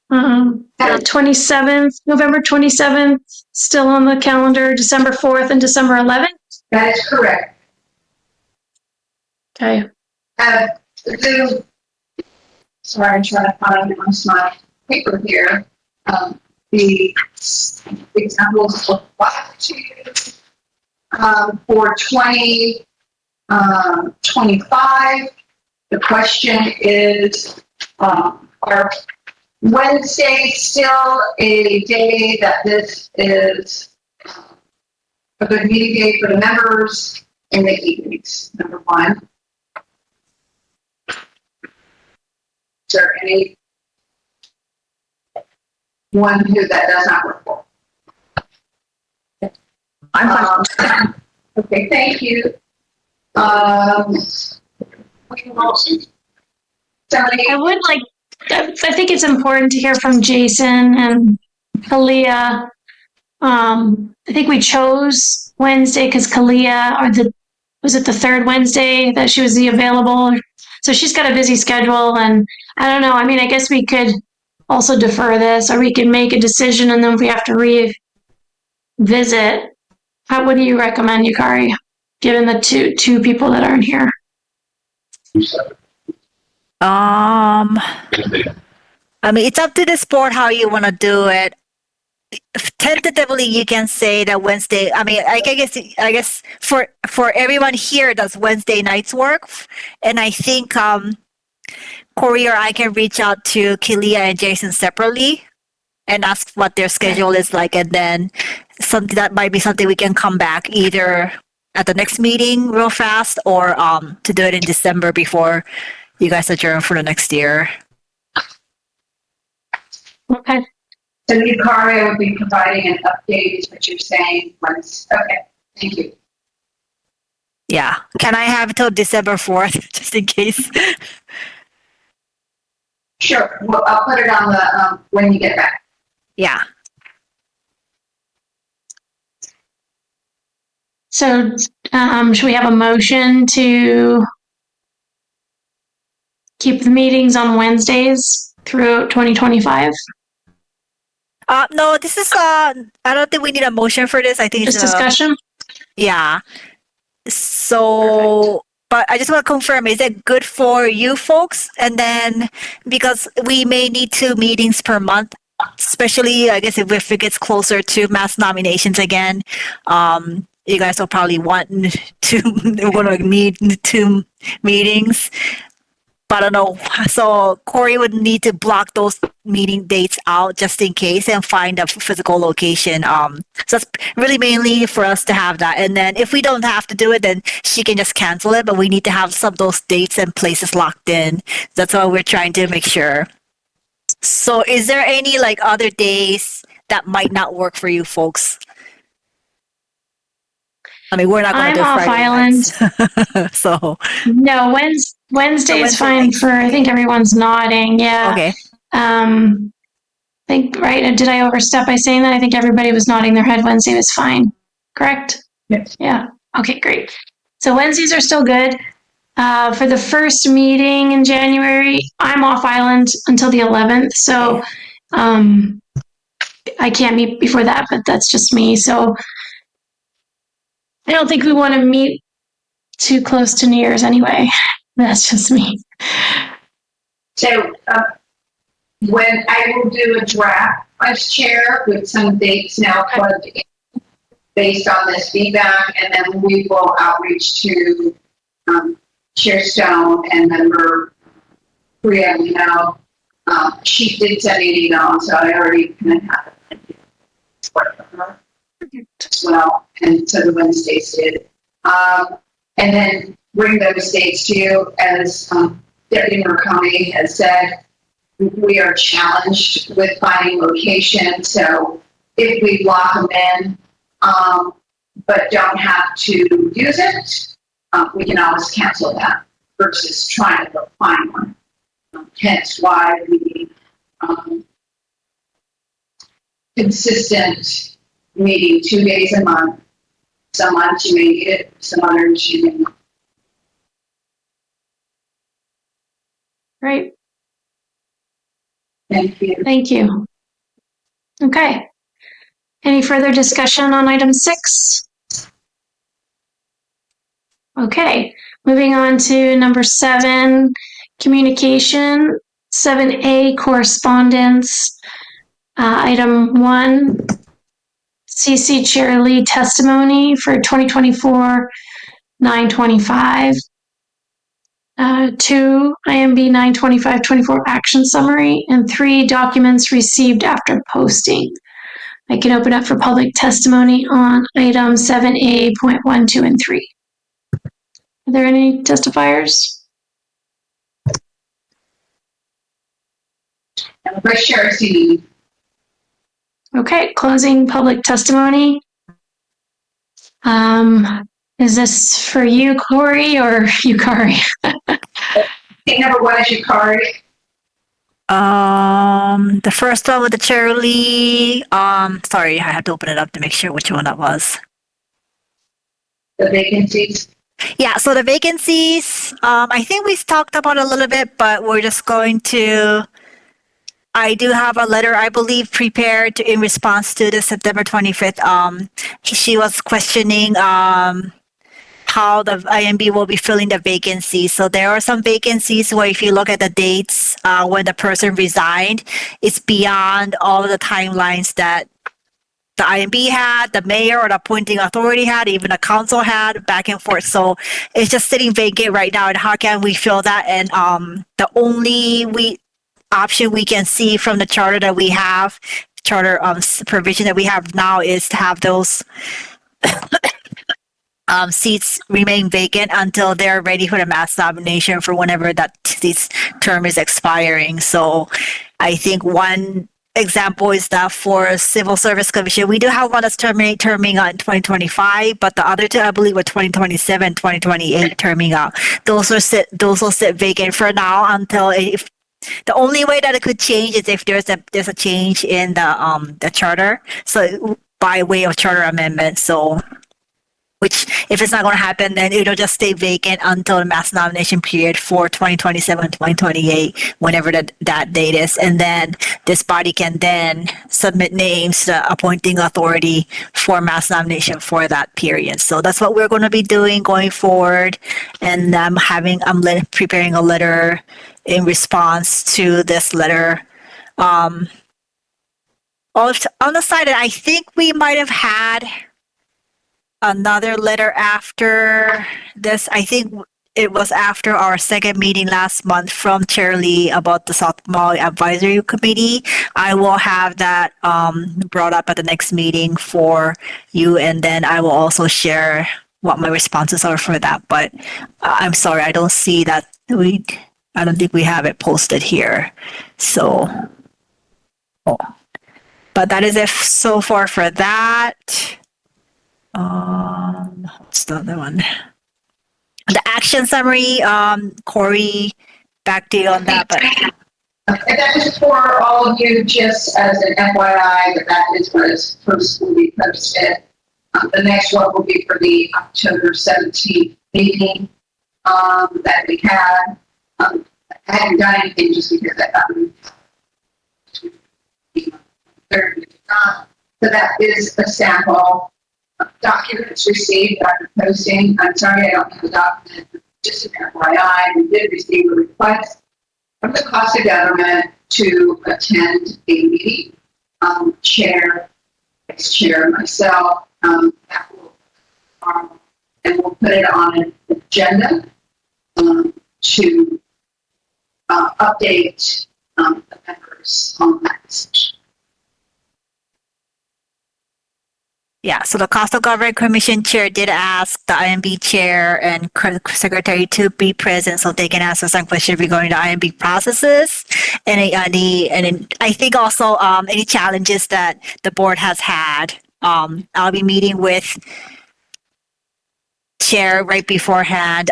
the 27th, November 27th, still on the calendar, December 4th and December 11th. That is correct. Okay. Sorry, I'm trying to find it on my paper here. The examples of what to for 2025. The question is, are Wednesday still a day that this is a good meeting day for the members in the evenings? Number one. Is there any one who that does not work for? I'm fine. Okay, thank you. Somebody, I would like, I think it's important to hear from Jason and Kalia. I think we chose Wednesday because Kalia, was it the third Wednesday that she was available? So she's got a busy schedule, and I don't know. I mean, I guess we could also defer this, or we can make a decision, and then if we have to revisit, what do you recommend, Yukari, given the two people that aren't here? I mean, it's up to this board how you want to do it. Tentatively, you can say that Wednesday. I mean, I guess for everyone here, does Wednesday nights work? And I think Corey or I can reach out to Kilia and Jason separately and ask what their schedule is like, and then something that might be something we can come back either at the next meeting real fast or to do it in December before you guys adjourn for the next year. Okay. So Yukari will be providing an update, is what you're saying, once, okay, thank you. Yeah. Can I have till December 4th, just in case? Sure, well, I'll put it on the, when you get back. Yeah. So, should we have a motion to keep the meetings on Wednesdays throughout 2025? No, this is, I don't think we need a motion for this. I think Just it's discussion? yeah. So, but I just want to confirm, is it good for you folks? And then, because we may need 2 meetings per month, especially, I guess, if it gets closer to mass nominations again, you guys will probably want to, want to need 2 meetings. But I don't know. So Corey would need to block those meeting dates out just in case and find a physical location. So that's really mainly for us to have that. And then if we don't have to do it, then she can just cancel it. But we need to have some of those dates and places locked in. That's what we're trying to make sure. So is there any like other days that might not work for you folks? I mean, we're not going to I'm do off Friday island. nights. So, No, Wednesday is fine for, I think everyone's nodding, yeah. okay. I think, right, did I overstep by saying that? I think everybody was nodding their head. Wednesday was fine, correct? Yes. Yeah, okay, great. So Wednesdays are still good. For the first meeting in January, I'm off island until the 11th, so I can't meet before that, but that's just me. So I don't think we want to meet too close to New Year's anyway. That's just me. So, when I will do a draft vice chair with some dates now plugged in based on this feedback, and then we will outreach to Chair Stone and member Priya. You know, she did send me an email, so I already kind of have it as well, and so the Wednesdays did. And then bring those dates to you, as Deputy Murakami has said. We are challenged with finding location, so if we lock them in, but don't have to use it, we can always cancel that versus trying to go find one. Hence why we consistent meeting 2 days a month. Some months you may need it, some others you may not. Right. Thank you. Thank you. Okay. Any further discussion on item 6? Okay, moving on to number 7, communication. 7A, correspondence. Item 1, CC Chair lead testimony for 2024-925. 2, IMB 925-24 action summary, and 3, documents received after posting. I can open up for public testimony on item 7A, point 1, 2, and 3. Are there any testifiers? Vice Chair C. Okay, closing public testimony. Is this for you, Corey, or Yukari? Thing number 1 is Yukari. The first one with the Chair Lee. Sorry, I had to open it up to make sure which one that was. The vacancies. Yeah, so the vacancies, I think we talked about a little bit, but we're just going to, I do have a letter, I believe, prepared in response to the September 25th. She was questioning how the IMB will be filling the vacancies. So there are some vacancies where if you look at the dates when the person resigned, it's beyond all the timelines that the IMB had, the mayor or the appointing authority had, even the council had, back and forth. So it's just sitting vacant right now. And how can we fill that? And the only option we can see from the charter that we have, charter provision that we have now, is to have those seats remain vacant until they're ready for the mass nomination for whenever that this term is expiring. So I think one example is that for Civil Service Commission, we do have one that's terming out in 2025, but the other two, I believe, were 2027, 2028 terming out. Those will sit vacant for now until if the only way that it could change is if there's a change in the charter. So by way of charter amendment. So which if it's not going to happen, then it'll just stay vacant until the mass nomination period for 2027, 2028, whenever that date is. And then this body can then submit names to the appointing authority for mass nomination for that period. So that's what we're going to be doing going forward. And I'm preparing a letter in response to this letter. On the side, I think we might have had another letter after this. I think it was after our second meeting last month from Chair Lee about the South Maui Advisory Committee. I will have that brought up at the next meeting for you, and then I will also share what my responses are for that. But I'm sorry, I don't see that I don't think we have it posted here. So, but that is it so far for that. What's the other one? The action summary, Corey, back to you on that. But And that is for all of you, just as an FYI, that is what is first will be posted. The next one will be for the October 17th meeting that we had. I hadn't done anything just because I thought we so that is a sample. Documents received after posting. I'm sorry I don't have a document. Just an FYI, we did receive a request from the cost of government to attend a meeting. Chair, vice chair, myself, and we'll put it on an agenda to update the members on that decision. yeah, so the Coastal Government Commission chair did ask the IMB chair and secretary to be present so they can answer some questions regarding the IMB processes and I think also any challenges that the board has had. I'll be meeting with chair right beforehand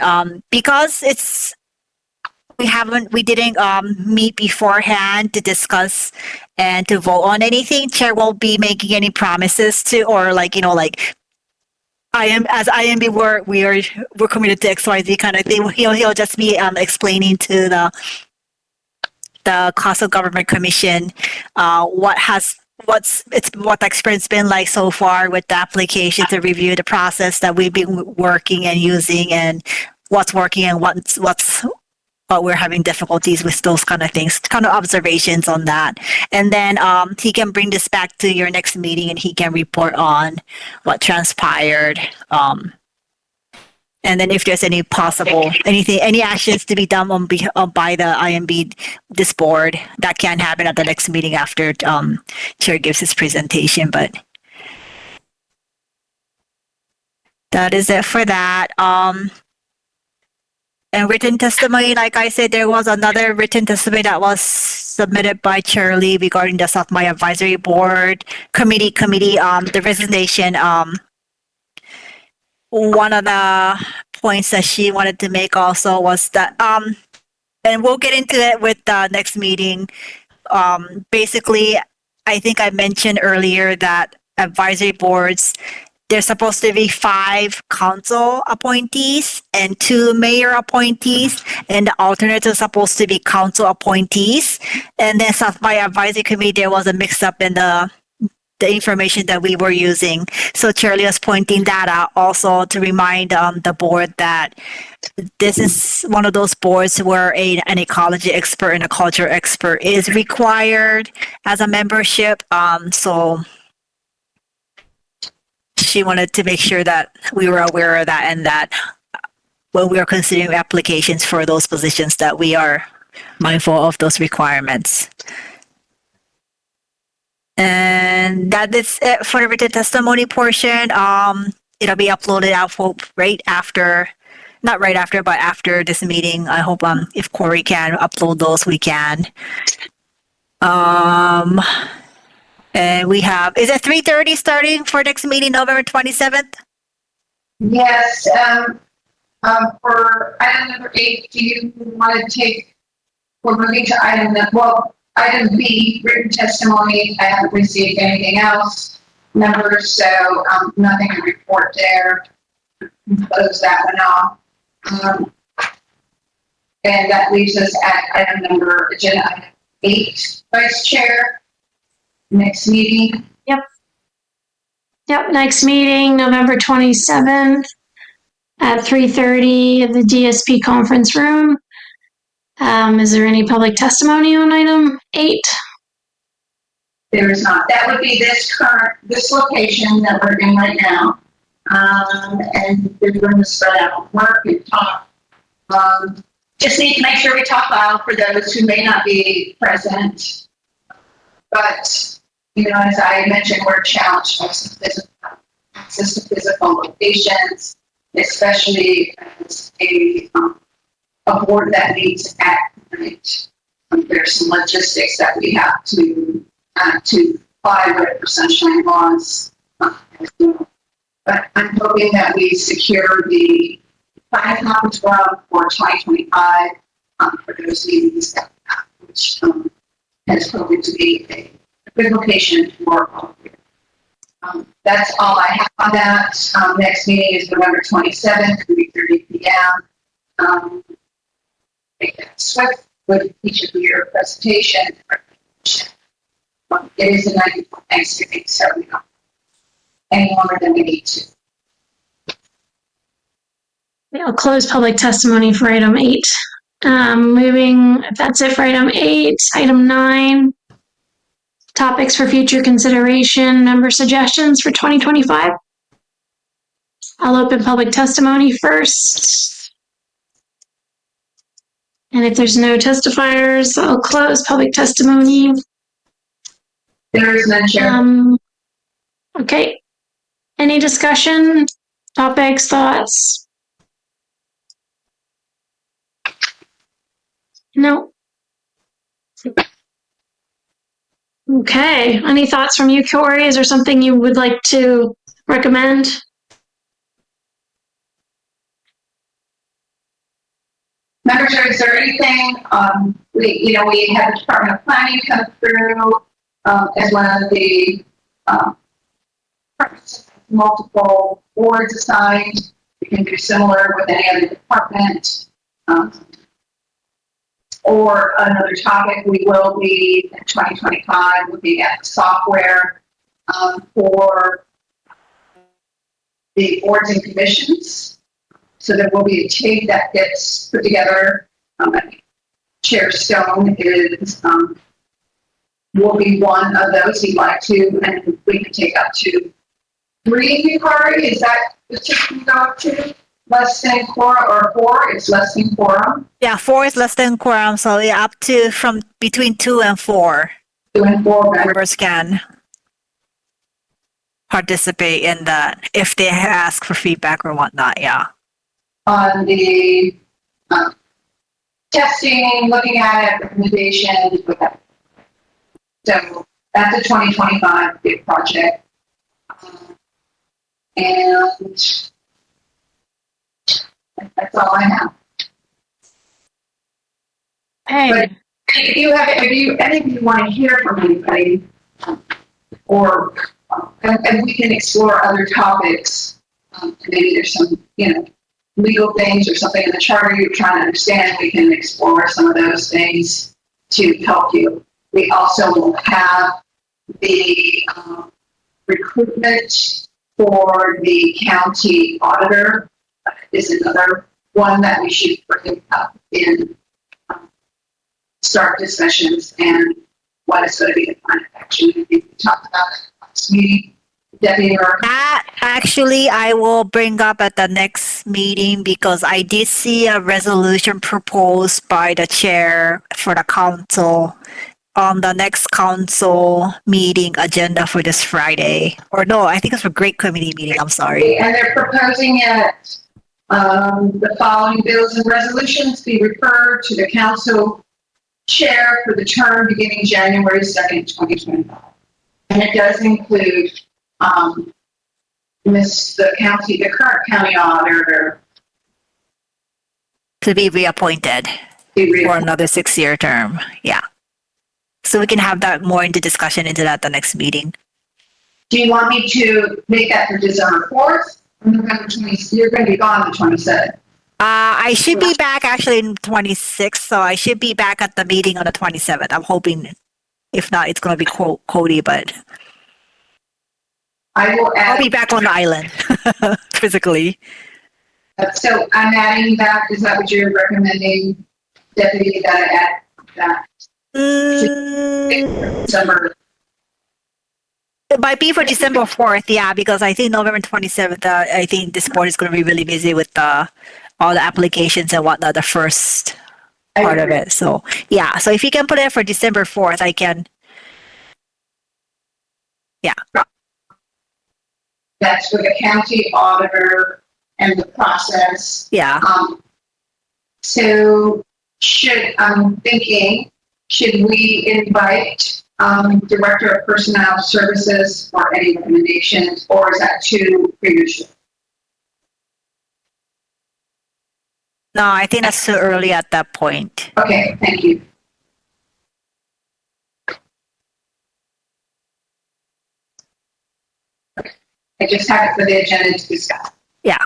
because we didn't meet beforehand to discuss and to vote on anything. Chair won't be making any promises to, or like as IMB we're committed to XYZ kind of thing. He'll just be explaining to the Coastal Government Commission what the experience been like so far with the application, to review the process that we've been working and using and what's working and what we're having difficulties with, those kind of things, kind of observations on that. And then he can bring this back to your next meeting and he can report on what transpired. And then if there's any actions to be done by the IMB, this board, that can happen at the next meeting after chair gives his presentation. But that is it for that. And written testimony, like I said, there was another written testimony that was submitted by Chair Lee regarding the South Maui Advisory Board committee, the resignation. One of the points that she wanted to make also was that, and we'll get into it with the next meeting. Basically, I think I mentioned earlier that advisory boards, there's supposed to be 5 council appointees and 2 mayor appointees, and the alternates are supposed to be council appointees. And then South Maui Advisory Committee, there was a mix-up in the information that we were using. So Shirley was pointing that out also to remind the board that this is one of those boards where an ecology expert and a culture expert is required as a membership. So she wanted to make sure that we were aware of that and that when we are considering applications for those positions that we are mindful of those requirements. And that is it for the written testimony portion. It'll be uploaded out for right after, not right after, but after this meeting. I hope if Corey can upload those, we can. And we have, is it 3:30 starting for next meeting, November 27th? Yes, for item number 8, do you want to take, we're moving to item B, written testimony. I haven't received anything else, members, so nothing to report there. Close that one off. And that leaves us at agenda item 8, Vice Chair. Next meeting. Yep, next meeting, November 27th at 3:30 at the DSP conference room. Is there any public testimony on item 8? There is not. That would be this location that we're in right now. And we're going to spread out work and talk. Just need to make sure we talk loud for those who may not be present. But, you know, as I mentioned, we're challenged by some access to physical locations, especially as a board that meets at night. There's some logistics that we have to apply with sunshine laws. But I'm hoping that we secure the planning conference forum for 2025 for those meetings that we have, which has proven to be a good location for all of you. That's all I have on that. Next meeting is November 27th, 3:30 p.m. Make that swift with each of your presentation. It is a night before Thanksgiving, so we don't any longer than we need to. I'll close public testimony for item 8. That's it for item 8. Item 9, topics for future consideration, member suggestions for 2025. I'll open public testimony first. And if there's no testifiers, I'll close public testimony. There is none, Chair. Okay. Any discussion, topics, thoughts? No. Okay. Any thoughts from you, Corey? Is there something you would like to recommend? Members, is there anything, we had the Department of Planning come through as one of the multiple boards assigned. We can do similar with any other department. Or another topic, we will be in 2025 looking at the software for the boards and commissions. So there will be a tape that gets put together. Chair Stone will be one of those he'd like to, and we can take up to 3, Corey. Is that the tip you go up to? Less than quorum, or 4 is less than quorum? Yeah, 4 is less than quorum, so yeah, up to from between 2 and 4 2 and 4 members. members can participate in that if they ask for feedback or whatnot, yeah. On the testing, looking at it, recommendations, whatever. So that's a 2025 big project. And that's all I have. Hey. But if any of you want to hear from anybody, or and we can explore other topics. Maybe there's some, legal things or something in the charter you're trying to understand. We can explore some of those things to help you. We also will have the recruitment for the county auditor is another one that we should bring up in start discussions and what is going to be the plan of action. I think we talked about that last meeting. Deputy Mayor. That actually I will bring up at the next meeting because I did see a resolution proposed by the chair for the council on the next council meeting agenda for this Friday. Or no, I think it's for great committee meeting. I'm sorry. And they're proposing it, the following bills and resolutions be referred to the council chair for the term beginning January 2nd, 2025. And it does include, the current county auditor To be reappointed be for reappointed. another 6-year term. Yeah. So we can have that more into discussion into that the next meeting. Do you want me to make that for December 4th? Or November 20th? You're going to be gone the 27th. I should be back actually in 26th, so I should be back at the meeting on the 27th. I'm hoping. If not, it's going to be Cody, but I will I'll add, be back on the island physically. so I'm adding that. Is that what you're recommending, Deputy, that I add that? Mm, December. it might be for December 4th, yeah, because I think November 27th, I think this board is going to be really busy with all the applications and whatnot, the first part of it. So, yeah, so if you can put it for December 4th, I can. Yeah. That's for the county auditor and the process. Yeah. So I'm thinking, should we invite Director of Personnel Services for any recommendations, or is that too premature? No, I think that's too early at that point. Okay, thank you. I just have it for the agenda to discuss. Yeah.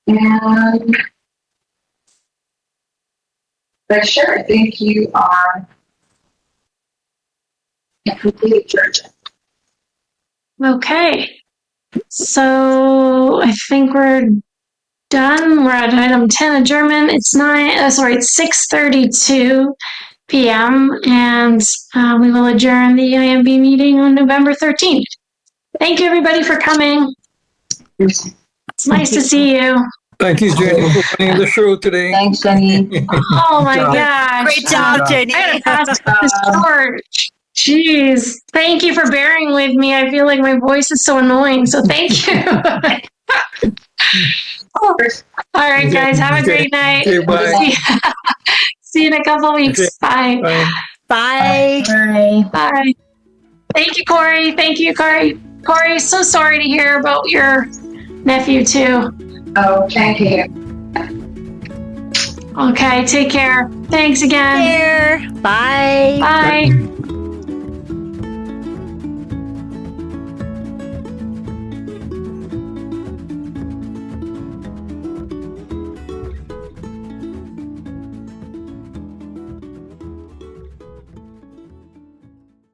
And but sure, I think you are a complete church. Okay. So I think we're done. We're at item 10, adjournment. It's 6:32 p.m. and we will adjourn the IMB meeting on November 13th. Thank you everybody for coming. It's nice to see you. Thank you, Jenny, for running the show today. Thanks, Jenny. Oh my job. gosh. Great job, Jenny. I gotta pass this torch. Jeez. Thank you for bearing with me. I feel like my voice is so annoying, so thank you. All right, guys. Have a great night. Okay, bye. See you in a couple weeks. Bye. Bye. Bye. Bye. Bye. Thank you, Corey. Thank you, Corey. Corey, so sorry to hear about your nephew, too. Oh, thank you. Okay, take care. Thanks again. Here. Bye. Bye.